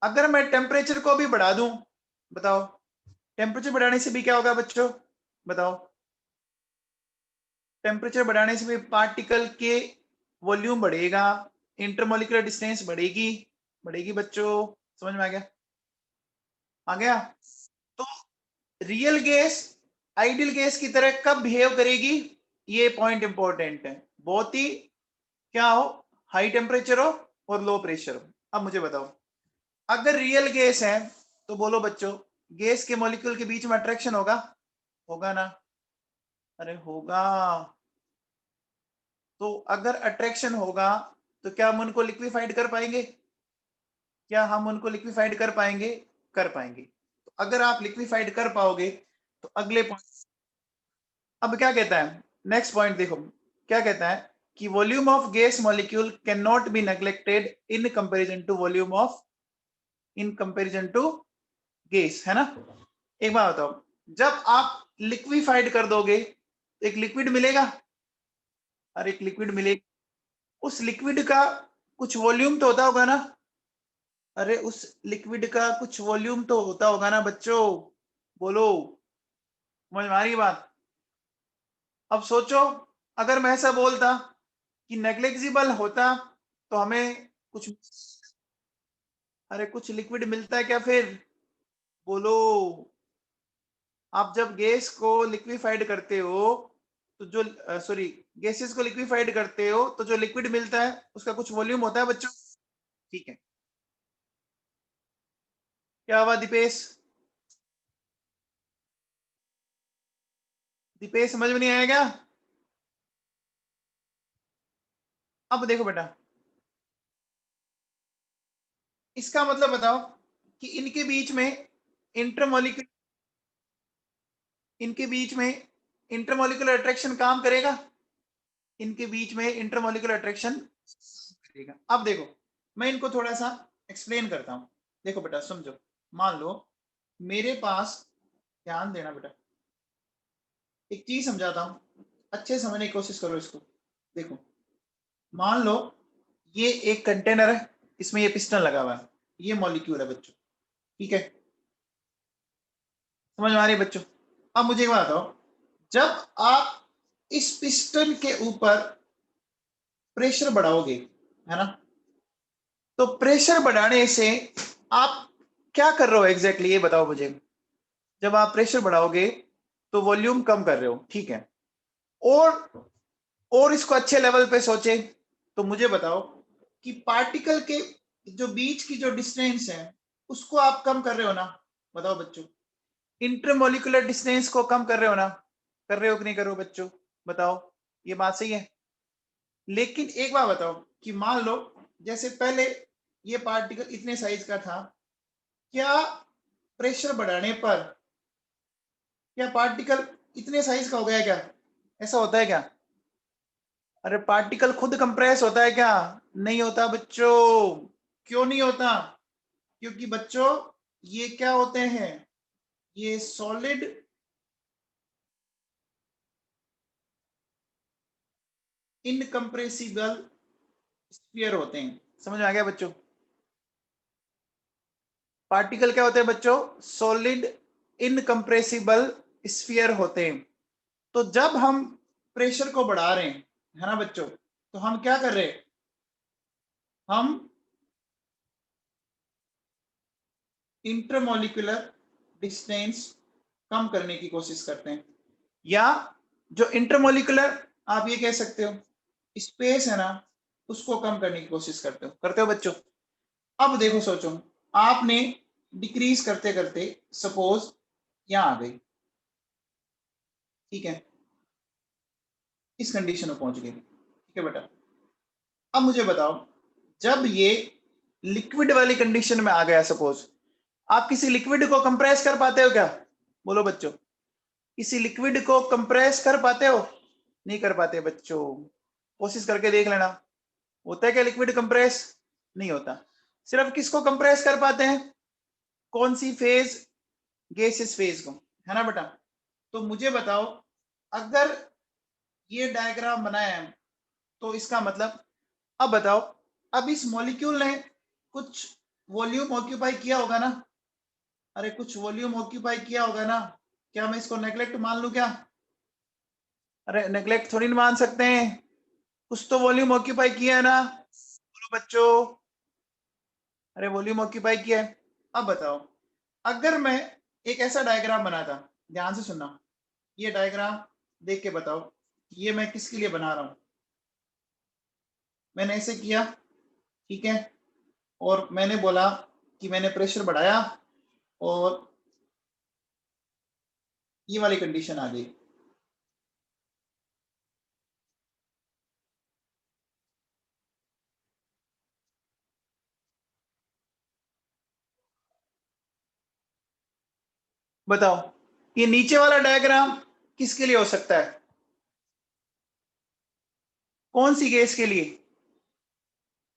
अगर मैं टेम्परेचर को भी बढ़ा दूं, बताओ? टेम्परेचर बढ़ाने से भी क्या होगा बच्चों, बताओ? टेम्परेचर बढ़ाने से भी पार्टिकल के वॉल्यूम बढ़ेगा, इंटरमोलिकुलर डिस्टेंस बढ़ेगी, बढ़ेगी बच्चों। समझ में आ गया? आ गया? तो रियल गैस आइडियल गैस की तरह कब बिहेव करेगी, ये पॉइंट इंपॉर्टेंट है बहुत ही। क्या हो? हाई टेम्परेचर हो और लो प्रेशर हो। अब मुझे बताओ, अगर रियल गैस है तो बोलो बच्चों, गैस के मॉलिक्यूल के बीच में अट्रैक्शन होगा? होगा ना? अरे होगा। तो अगर अट्रैक्शन होगा तो क्या हम उनको लिक्विफाइड कर पाएंगे? क्या हम उनको लिक्विफाइड कर पाएंगे? कर पाएंगे। तो अगर आप लिक्विफाइड कर पाओगे तो अगले पॉइंट, अब क्या कहता है नेक्स्ट पॉइंट देखो, क्या कहता है कि volume of gas molecule can not be neglected in comparison to volume of, in comparison to gas, है ना? एक बात बताओ, जब आप लिक्विफाइड कर दोगे तो एक लिक्विड मिलेगा, और एक लिक्विड मिलेगा, उस लिक्विड का कुछ वॉल्यूम तो होता होगा ना? अरे उस लिक्विड का कुछ वॉल्यूम तो होता होगा ना बच्चों, बोलो? समझ में आ रही बात? अब सोचो, अगर मैं ऐसा बोलता कि नेग्लिजिबल होता तो हमें कुछ, अरे कुछ लिक्विड मिलता है क्या फिर, बोलो? आप जब गैस को लिक्विफाइड करते हो तो जो, सॉरी, गैसेस को लिक्विफाइड करते हो तो जो लिक्विड मिलता है उसका कुछ वॉल्यूम होता है बच्चों, ठीक है? क्या हुआ दीपेश? दीपेश समझ में नहीं आएगा? अब देखो बेटा, इसका मतलब बताओ कि इनके बीच में इंटरमोलिक्यूल, इनके बीच में इंटरमोलिकुलर अट्रैक्शन काम करेगा? इनके बीच में इंटरमोलिकुलर अट्रैक्शन करेगा। अब देखो, मैं इनको थोड़ा सा एक्सप्लेन करता हूं। देखो बेटा समझो, मान लो मेरे पास, ध्यान देना बेटा, एक चीज समझाता हूं, अच्छे समझने की कोशिश करो इसको। देखो, मान लो ये एक कंटेनर है, इसमें ये पिस्टन लगा हुआ है, ये मॉलिक्यूल है बच्चों, ठीक है? समझ में आ रही है बच्चों? अब मुझे एक बात बताओ, जब आप इस पिस्टन के ऊपर प्रेशर बढ़ाओगे, है ना, तो प्रेशर बढ़ाने से आप क्या कर रहे हो एग्जैक्टली ये बताओ मुझे? जब आप प्रेशर बढ़ाओगे तो वॉल्यूम कम कर रहे हो, ठीक है? और इसको अच्छे लेवल पे सोचे तो मुझे बताओ कि पार्टिकल के जो बीच की जो डिस्टेंस है उसको आप कम कर रहे हो ना, बताओ बच्चों? इंटरमोलिकुलर डिस्टेंस को कम कर रहे हो ना? कर रहे हो कि नहीं कर रहे हो बच्चों, बताओ? ये बात सही है। लेकिन एक बात बताओ कि मान लो जैसे पहले ये पार्टिकल इतने साइज का था, क्या प्रेशर बढ़ाने पर क्या पार्टिकल इतने साइज का हो गया क्या? ऐसा होता है क्या? अरे पार्टिकल खुद कंप्रेस होता है क्या? नहीं होता बच्चों। क्यों नहीं होता? क्योंकि बच्चों ये क्या होते हैं, ये सॉलिड इनकंप्रेसिबल स्फीयर होते हैं। समझ में आ गया बच्चों? पार्टिकल क्या होते हैं बच्चों? सॉलिड इनकंप्रेसिबल स्फीयर होते हैं। तो जब हम प्रेशर को बढ़ा रहे हैं, है ना बच्चों, तो हम क्या कर रहे हैं, हम इंटरमोलिकुलर डिस्टेंस कम करने की कोशिश करते हैं, या जो इंटरमोलिकुलर आप ये कह सकते हो स्पेस है ना, उसको कम करने की कोशिश करते हो बच्चों। अब देखो सोचो, आपने डिक्रीज करते करते सपोज यहां आ गई, ठीक है, इस कंडीशन में पहुंच गए, ठीक है बेटा। अब मुझे बताओ, जब ये लिक्विड वाली कंडीशन में आ गया सपोज, आप किसी लिक्विड को कंप्रेस कर पाते हो क्या? बोलो बच्चों, किसी लिक्विड को कंप्रेस कर पाते हो? नहीं कर पाते बच्चों, कोशिश करके देख लेना, होता है क्या लिक्विड कंप्रेस? नहीं होता। सिर्फ किसको कंप्रेस कर पाते हैं? कौन सी फेज? गैसियस फेज को, है ना बेटा। तो मुझे बताओ, अगर ये डायग्राम बनाया है तो इसका मतलब, अब बताओ, अब इस मॉलिक्यूल ने कुछ वॉल्यूम ऑक्यूपाई किया होगा ना, अरे कुछ वॉल्यूम ऑक्यूपाई किया होगा ना, क्या मैं इसको नेग्लेक्ट मान लूं क्या? अरे नेग्लेक्ट थोड़ी ना मान सकते हैं, कुछ तो वॉल्यूम ऑक्यूपाई किया है ना, बोलो बच्चों, अरे वॉल्यूम ऑक्यूपाई किया है। अब बताओ, अगर मैं एक ऐसा डायग्राम बनाता, ध्यान से सुनना, ये डायग्राम देख के बताओ ये मैं किसके लिए बना रहा हूं। मैंने ऐसे किया, ठीक है, और मैंने बोला कि मैंने प्रेशर बढ़ाया और ये वाली कंडीशन आ गई। बताओ, ये नीचे वाला डायग्राम किसके लिए हो सकता है? कौन सी गैस के लिए?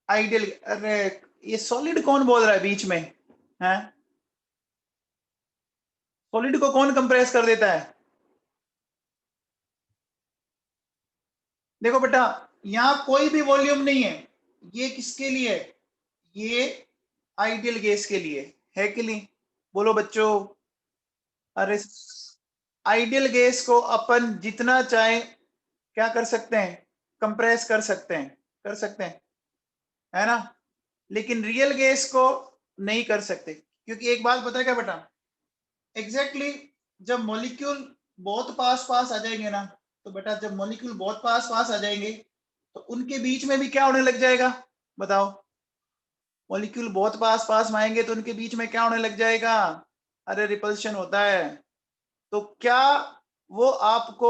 आइडियल। अरे ये सॉलिड कौन बोल रहा है बीच में, है? सॉलिड को कौन कंप्रेस कर देता है? देखो बेटा, यहां कोई भी वॉल्यूम नहीं है, ये किसके लिए है? ये आइडियल गैस के लिए है कि नहीं? बोलो बच्चों। अरे आइडियल गैस को अपन जितना चाहे क्या कर सकते हैं, कंप्रेस कर सकते हैं, कर सकते हैं, है ना, लेकिन रियल गैस को नहीं कर सकते, क्योंकि एक बात पता है क्या बेटा, एग्जैक्टली जब मॉलिक्यूल बहुत पास पास आ जाएंगे ना, तो बेटा जब मॉलिक्यूल बहुत पास पास आ जाएंगे तो उनके बीच में भी क्या होने लग जाएगा? बताओ, मॉलिक्यूल बहुत पास पास में आएंगे तो उनके बीच में क्या होने लग जाएगा? अरे रिपल्शन होता है। तो क्या वो आपको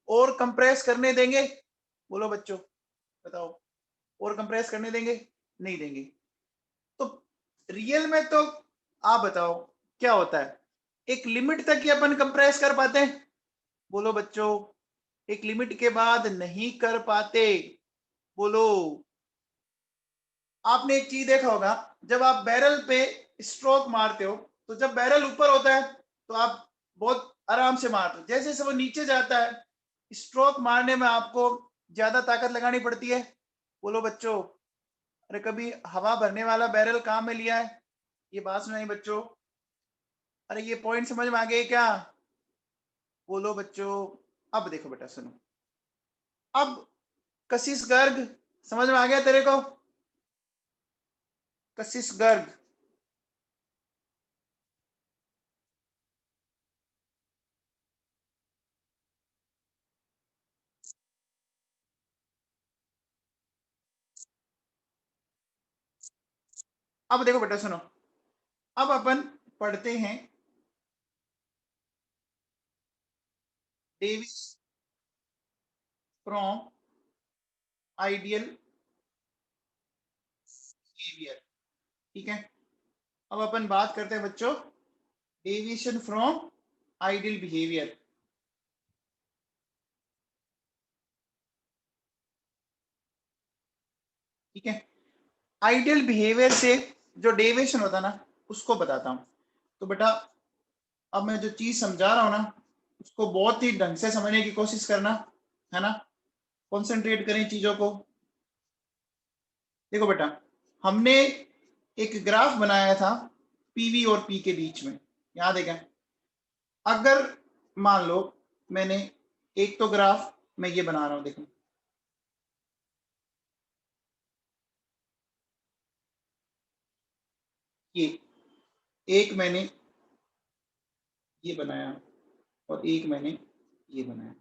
और कंप्रेस करने देंगे? बोलो बच्चों, बताओ, और कंप्रेस करने देंगे? नहीं देंगे। तो रियल में तो आप बताओ क्या होता है, एक लिमिट तक ही अपन कंप्रेस कर पाते हैं। बोलो बच्चों, एक लिमिट के बाद नहीं कर पाते। बोलो, आपने एक चीज देखा होगा, जब आप बैरल पे स्ट्रोक मारते हो तो जब बैरल ऊपर होता है तो आप बहुत आराम से मारते हो, जैसे जैसे वो नीचे जाता है स्ट्रोक मारने में आपको ज्यादा ताकत लगानी पड़ती है। बोलो बच्चों, अरे कभी हवा भरने वाला बैरल काम में लिया है? ये बात सुनाई बच्चों, अरे ये पॉइंट समझ में आ गए क्या? बोलो बच्चों। अब देखो बेटा सुनो, अब कशिश गर्ग समझ में आ गया तेरे को? कशिश गर्ग, अब देखो बेटा सुनो, अब अपन पढ़ते हैं डेविस फ्रॉम आइडियल बिहेवियर, ठीक है। अब अपन बात करते हैं बच्चों डेविएशन फ्रॉम आइडियल बिहेवियर, ठीक है। आइडियल बिहेवियर से जो डेविएशन होता है ना, उसको बताता हूं। तो बेटा अब मैं जो चीज समझा रहा हूं ना, उसको बहुत ही ढंग से समझने की कोशिश करना, है ना, कॉन्सेंट्रेट करें चीजों को। देखो बेटा, हमने एक ग्राफ बनाया था पीवी और पी के बीच में, याद है क्या? अगर मान लो मैंने एक तो ग्राफ मैं ये बना रहा हूं, देखो ये एक मैंने ये बनाया और एक मैंने ये बनाया,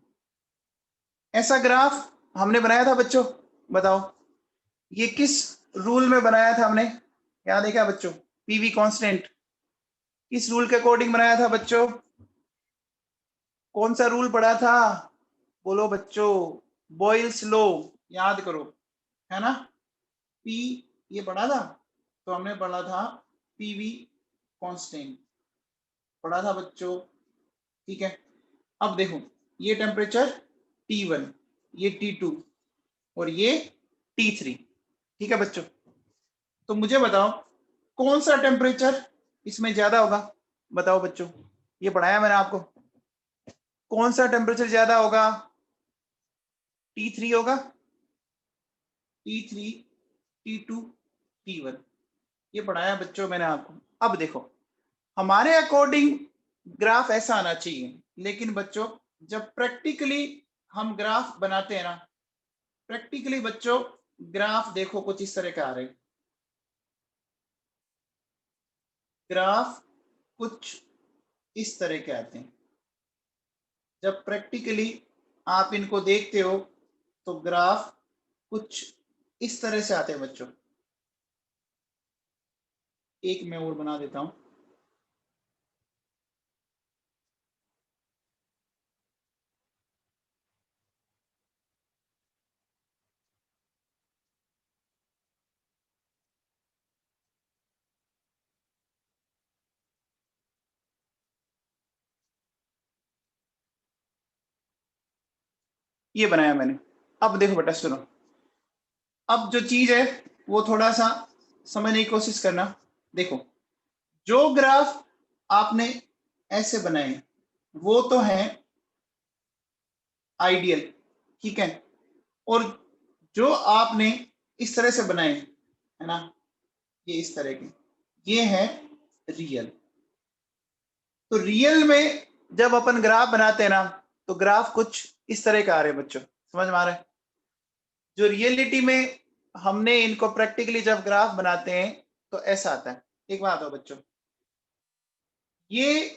ऐसा ग्राफ हमने बनाया था बच्चों। बताओ ये किस रूल में बनाया था हमने, क्या देखा बच्चों? पीवी कांस्टेंट किस रूल के अकॉर्डिंग बनाया था बच्चों? कौन सा रूल पढ़ा था? बोलो बच्चों, बॉयल्स लॉ याद करो, है ना? पी ये पढ़ा था, तो हमने पढ़ा था पीवी कांस्टेंट पढ़ा था बच्चों, ठीक है। अब देखो ये टेम्परेचर T1, ये T2 और ये T3, ठीक है बच्चों। तो मुझे बताओ कौन सा टेम्परेचर इसमें ज्यादा होगा? बताओ बच्चों, ये पढ़ाया मैंने आपको, कौन सा टेम्परेचर ज्यादा होगा? T3 होगा, T3, T2, T1, ये पढ़ाया बच्चों मैंने आपको। अब देखो हमारे अकॉर्डिंग ग्राफ ऐसा आना चाहिए, लेकिन बच्चों जब प्रैक्टिकली हम ग्राफ बनाते हैं ना, प्रैक्टिकली बच्चों ग्राफ देखो कुछ इस तरह का आ रहे हैं, ग्राफ कुछ इस तरह के आते हैं। जब प्रैक्टिकली आप इनको देखते हो तो ग्राफ कुछ इस तरह से आते हैं बच्चों। एक मैं और बना देता हूं, ये बनाया मैंने। अब देखो बेटा सुनो, अब जो चीज है वो थोड़ा सा समझने की कोशिश करना। देखो जो ग्राफ आपने ऐसे बनाए वो तो है आइडियल, ठीक है, और जो आपने इस तरह से बनाए है ना, ये इस तरह के, ये है रियल। तो रियल में जब अपन ग्राफ बनाते हैं ना, तो ग्राफ कुछ इस तरह का आ रहे हैं बच्चों, समझ में आ रहा है? जो रियलिटी में हमने इनको प्रैक्टिकली जब ग्राफ बनाते हैं तो ऐसा आता है। एक बात हो बच्चों, ये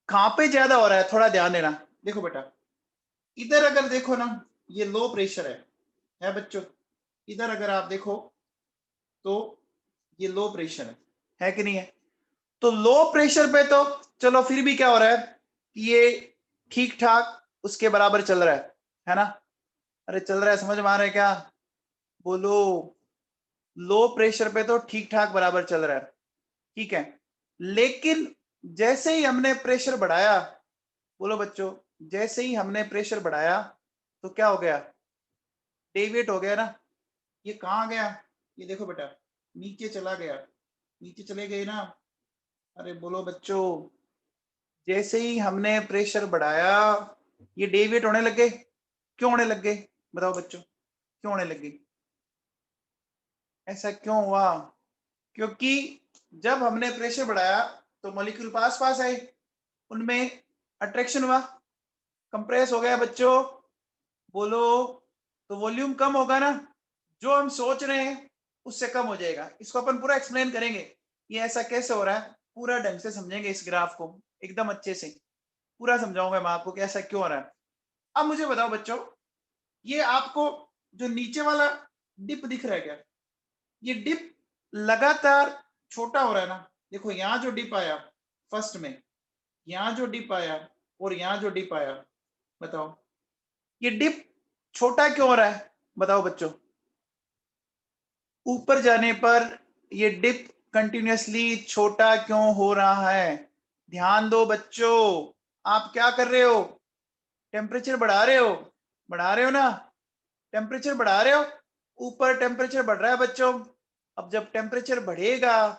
कहां पे ज्यादा हो रहा है थोड़ा ध्यान देना। देखो बेटा इधर अगर देखो ना, ये लो प्रेशर है बच्चों। इधर अगर आप देखो तो ये लो प्रेशर है कि नहीं है? तो लो प्रेशर पे तो चलो फिर भी क्या हो रहा है कि ये ठीक ठाक उसके बराबर चल रहा है ना? अरे चल रहा है, समझ में आ रहा है क्या? बोलो, लो प्रेशर पे तो ठीक ठाक बराबर चल रहा है, ठीक है। लेकिन जैसे ही हमने प्रेशर बढ़ाया, बोलो बच्चों, जैसे ही हमने प्रेशर बढ़ाया तो क्या हो गया? डेविएट हो गया ना। ये कहाँ गया? ये देखो बेटा नीचे चला गया, नीचे चले गए ना। अरे बोलो बच्चों, जैसे ही हमने प्रेशर बढ़ाया ये डेविएट होने लगे। क्यों होने लग गए? बताओ बच्चों, क्यों होने लगे? ऐसा क्यों हुआ? क्योंकि जब हमने प्रेशर बढ़ाया तो मॉलिक्यूल पास पास आए, उनमें अट्रैक्शन हुआ, कंप्रेस हो गया बच्चों। बोलो, तो वॉल्यूम कम होगा ना, जो हम सोच रहे हैं उससे कम हो जाएगा। इसको अपन पूरा एक्सप्लेन करेंगे, ये ऐसा कैसे हो रहा है, पूरा ढंग से समझेंगे इस ग्राफ को, एकदम अच्छे से पूरा समझाऊंगा मैं आपको कि ऐसा क्यों हो रहा है। अब मुझे बताओ बच्चों, ये आपको जो नीचे वाला डिप दिख रहा है क्या? ये डिप लगातार छोटा हो रहा है ना। देखो यहाँ जो डिप आया फर्स्ट में, यहाँ जो डिप आया और यहाँ जो डिप आया, बताओ ये डिप छोटा क्यों हो रहा है? बताओ बच्चों, ऊपर जाने पर ये डिप कंटिन्यूअसली छोटा क्यों हो रहा है? ध्यान दो बच्चों, आप क्या कर रहे हो? टेम्परेचर बढ़ा रहे हो, बढ़ा रहे हो ना? टेम्परेचर बढ़ा रहे हो, ऊपर टेम्परेचर बढ़ रहा है बच्चों। अब जब टेम्परेचर बढ़ेगा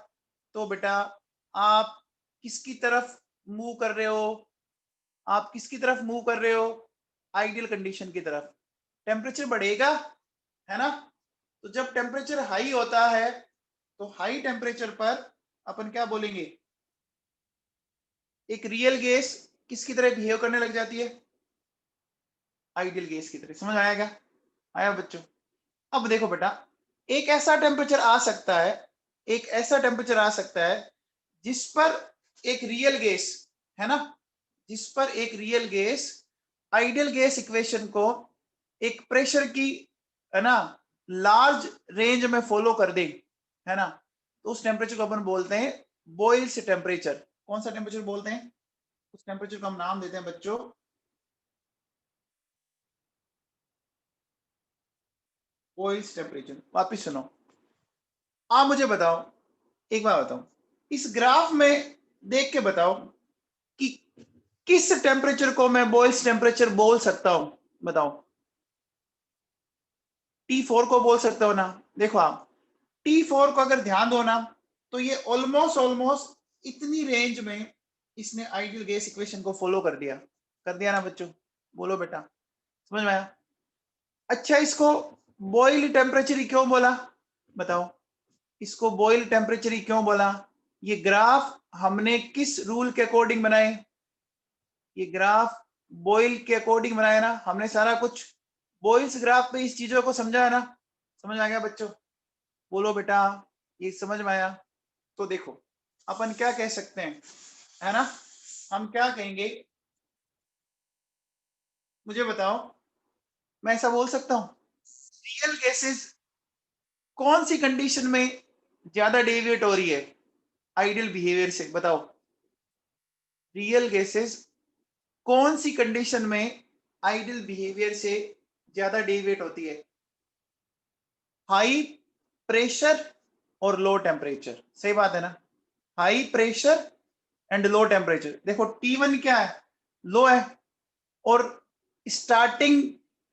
तो बेटा आप किसकी तरफ मूव कर रहे हो? आप किसकी तरफ मूव कर रहे हो? आइडियल कंडीशन की तरफ। टेम्परेचर बढ़ेगा, है ना? तो जब टेम्परेचर हाई होता है तो हाई टेम्परेचर पर अपन क्या बोलेंगे? एक रियल गैस किसकी तरह बिहेव करने लग जाती है? आइडियल गैस की तरह। समझ आया क्या? आया बच्चों? अब देखो बेटा, एक ऐसा टेम्परेचर आ सकता है, एक ऐसा टेम्परेचर आ सकता है जिस पर एक रियल गैस है ना, जिस पर एक real gas ideal gas equation को एक प्रेशर की है ना लार्ज रेंज में फॉलो कर दे, है ना, तो उस टेम्परेचर को अपन बोलते हैं बॉयल्स टेम्परेचर। कौन सा टेम्परेचर बोलते हैं? उस टेम्परेचर को हम नाम देते हैं बच्चों बॉयल्स टेम्परेचर। वापिस सुनो, आप मुझे बताओ, एक बार बताओ, इस ग्राफ में देख के बताओ कि किस टेम्परेचर को मैं बॉयल्स टेम्परेचर बोल सकता हूं, बताओ। T4 को बोल सकते हो ना? देखो आप T4 को अगर ध्यान दो ना, तो ये ऑलमोस्ट ऑलमोस्ट इतनी रेंज में इसने आइडियल गैस इक्वेशन को फॉलो कर दिया ना बच्चों? बोलो बेटा, समझ में आया? अच्छा, इसको बॉयल टेम्परेचर ही क्यों बोला, बताओ? इसको बॉयल टेम्परेचर ही क्यों बोला? ये ग्राफ हमने किस रूल के अकॉर्डिंग बनाए? ये ग्राफ बॉयल के अकॉर्डिंग बनाया ना हमने, सारा कुछ बॉयल्स ग्राफ पे इस चीजों को समझा है ना? समझ आ गया बच्चों? बोलो बेटा, ये समझ में आया? तो देखो अपन क्या कह सकते हैं, है ना, हम क्या कहेंगे, मुझे बताओ, मैं ऐसा बोल सकता हूं रियल गैसेस कौन सी कंडीशन में ज्यादा डेविएट हो रही है आइडियल बिहेवियर से, बताओ? रियल गैसेस कौन सी कंडीशन में आइडियल बिहेवियर से ज्यादा डेविएट होती है? हाई प्रेशर और लो टेम्परेचर। सही बात है ना? High pressure and low temperature. देखो T1 क्या है? लो है, और स्टार्टिंग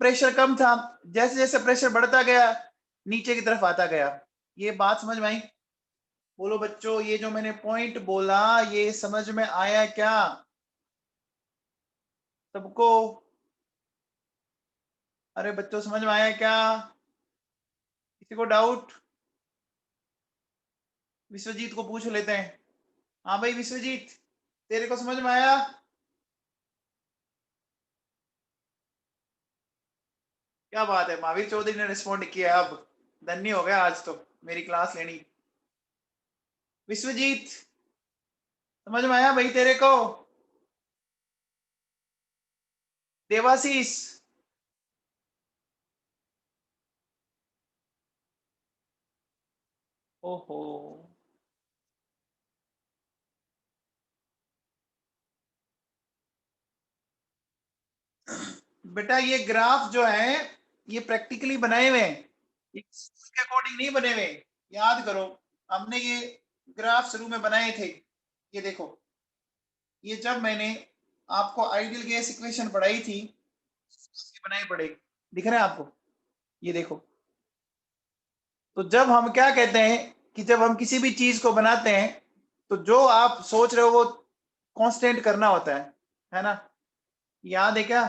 प्रेशर कम था, जैसे जैसे प्रेशर बढ़ता गया नीचे की तरफ आता गया। ये बात समझ में आई? बोलो बच्चों, ये जो मैंने पॉइंट बोला ये समझ में आया क्या सबको? अरे बच्चों, समझ में आया क्या? किसी को डाउट? विश्वजीत को पूछ लेते हैं। हाँ भाई विश्वजीत, तेरे को समझ में आया? क्या बात है, महावीर चौधरी ने रिस्पॉन्ड किया। अब धन्य हो गया आज तो मेरी क्लास लेनी। विश्वजीत, समझ में आया भाई तेरे को? देवाशीष, ओहो, बेटा ये ग्राफ जो है ये प्रैक्टिकली बनाए हुए हैं, ये स्कूल के अकॉर्डिंग नहीं बने हुए। याद करो, हमने ये ग्राफ शुरू में बनाए थे। ये देखो, ये जब मैंने आपको आइडियल गैस इक्वेशन पढ़ाई थी, ये बनाए पड़े, दिख रहे हैं आपको? ये देखो, तो जब हम क्या कहते हैं कि जब हम किसी भी चीज को बनाते हैं तो जो आप सोच रहे हो वो कांस्टेंट करना होता है ना? याद है क्या?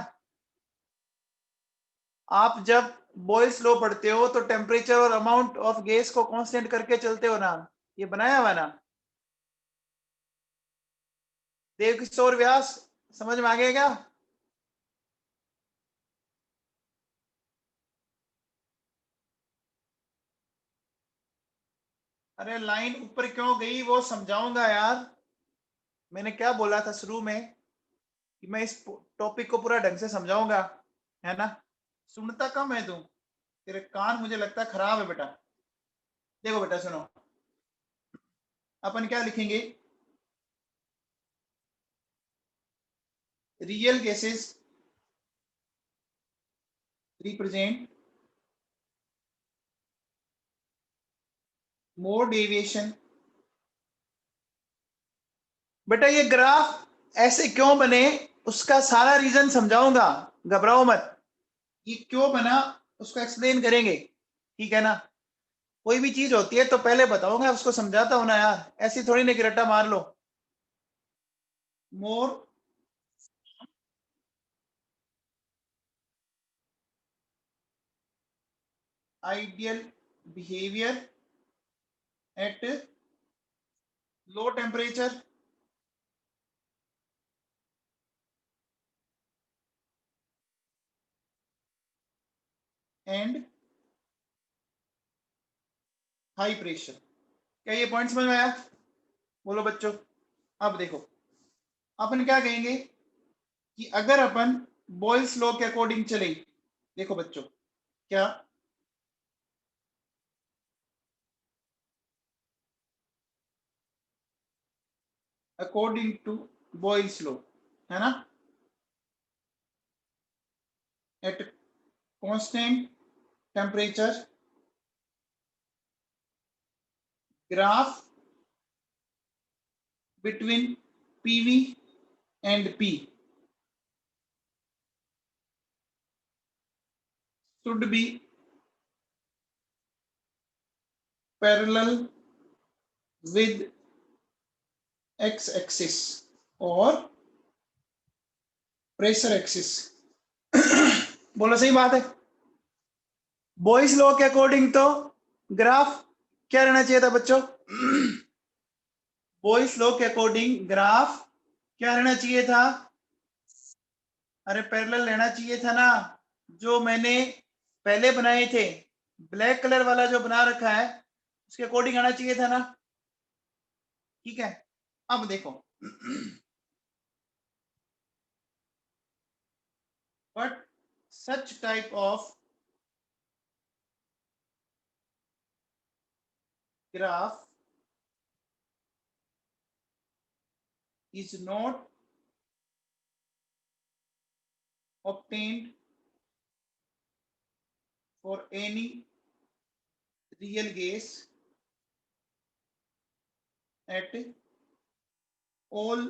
आप जब बॉयल्स लॉ पढ़ते हो तो टेम्परेचर और अमाउंट ऑफ गैस को कांस्टेंट करके चलते हो ना? ये बनाया हुआ ना? देव किशोर व्यास, समझ में आ गया क्या? अरे लाइन ऊपर क्यों गई वो समझाऊंगा यार। मैंने क्या बोला था शुरू में कि मैं इस टॉपिक को पूरा ढंग से समझाऊंगा, है ना? सुनता कम है तू, तेरे कान मुझे लगता है खराब है बेटा। देखो बेटा सुनो, अपन क्या लिखेंगे, रियल केसेस रिप्रेजेंट मोर डेविएशन। बेटा ये ग्राफ ऐसे क्यों बने उसका सारा रीजन समझाऊंगा, घबराओ मत। ये क्यों बना उसको एक्सप्लेन करेंगे, ठीक है ना? कोई भी चीज होती है तो पहले बताऊंगा, उसको समझाता हूं ना यार, ऐसी थोड़ी ना कि रट्टा मार लो। More ideal behaviour at low temperature. And high pressure. क्या ये पॉइंट समझ में आया? बोलो बच्चों। अब देखो अपन क्या कहेंगे कि अगर अपन बॉयल्स लॉ के अकॉर्डिंग चले, देखो बच्चों क्या अकॉर्डिंग टू बॉयल्स लॉ है ना, at constant temperature graph between PV and P should be parallel with x-axis और प्रेशर एक्सिस। बोलो सही बात है। बॉयस लॉ के अकॉर्डिंग तो ग्राफ क्या रहना चाहिए था बच्चों? बॉयस लॉ के अकॉर्डिंग ग्राफ क्या रहना चाहिए था? अरे पैरेलल रहना चाहिए था ना। जो मैंने पहले बनाए थे, ब्लैक कलर वाला जो बना रखा है उसके अकॉर्डिंग आना चाहिए था ना। ठीक है, अब देखो but such type of graph is not obtained for any real gas at all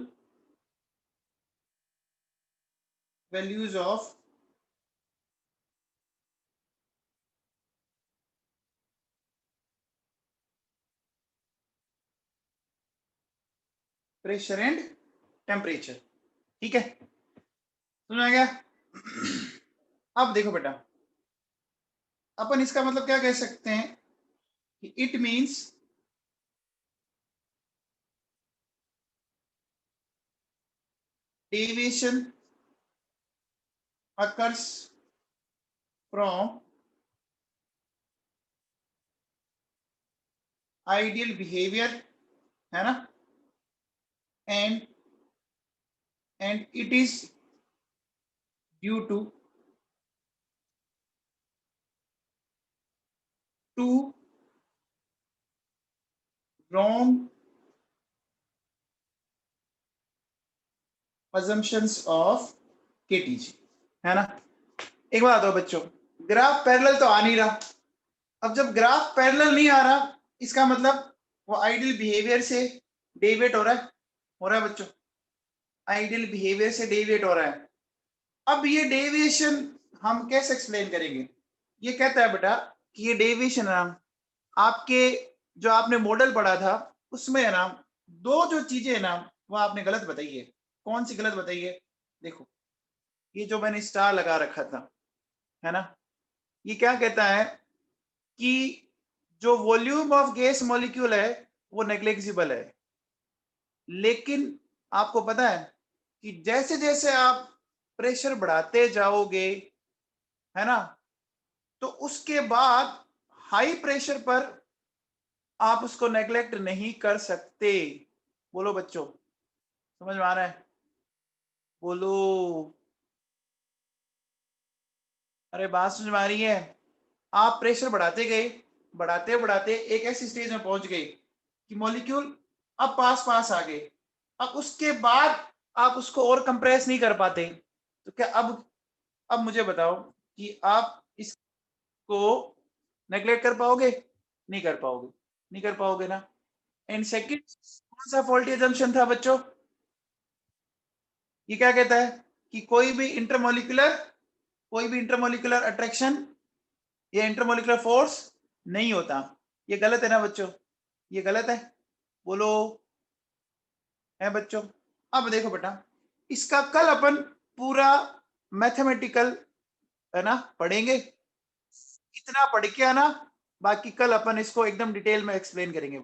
values of pressure and temperature. ठीक है, समझ आ गया? अब देखो बेटा, अपन इसका मतलब क्या कह सकते हैं कि it means deviation occurs from ideal behavior है ना, and it is due to two wrong assumptions of KTG है ना। एक बात हो बच्चों, ग्राफ पैरेलल तो आ नहीं रहा। अब जब ग्राफ पैरेलल नहीं आ रहा, इसका मतलब वो आइडियल बिहेवियर से डेविएट हो रहा है बच्चों, आइडियल बिहेवियर से डेविएट हो रहा है। अब ये डेविएशन हम कैसे एक्सप्लेन करेंगे? ये कहता है बेटा कि ये डेविएशन है ना, आपके जो आपने मॉडल पढ़ा था उसमें है ना, दो जो चीजें है ना वो आपने गलत बताई है। कौन सी गलत बताई है? देखो ये जो मैंने स्टार लगा रखा था है ना, ये क्या कहता है कि जो वॉल्यूम ऑफ गैस मॉलिक्यूल है वो नेग्लिजिबल है। लेकिन आपको पता है कि जैसे जैसे आप प्रेशर बढ़ाते जाओगे है ना, तो उसके बाद हाई प्रेशर पर आप उसको नेग्लेक्ट नहीं कर सकते। बोलो बच्चों, समझ में आ रहा है? बोलो, अरे बात समझ में आ रही है? आप प्रेशर बढ़ाते गए, बढ़ाते बढ़ाते एक ऐसी स्टेज में पहुंच गए कि मॉलिक्यूल अब पास पास आ गए। अब उसके बाद आप उसको और कंप्रेस नहीं कर पाते, तो क्या अब मुझे बताओ कि आप इसको नेग्लेक्ट कर पाओगे? नहीं कर पाओगे, नहीं कर पाओगे ना। एंड सेकंड, कौन सा फॉल्टी अजम्पशन था बच्चों? ये क्या कहता है कि कोई भी इंटरमोलिकुलर अट्रैक्शन या इंटरमोलिकुलर फोर्स नहीं होता। ये गलत है ना बच्चों? ये गलत है, बोलो है बच्चों? अब देखो बेटा, इसका कल अपन पूरा मैथमेटिकल है ना पढ़ेंगे। इतना पढ़ के आना, बाकी कल अपन इसको एकदम डिटेल में एक्सप्लेन करेंगे।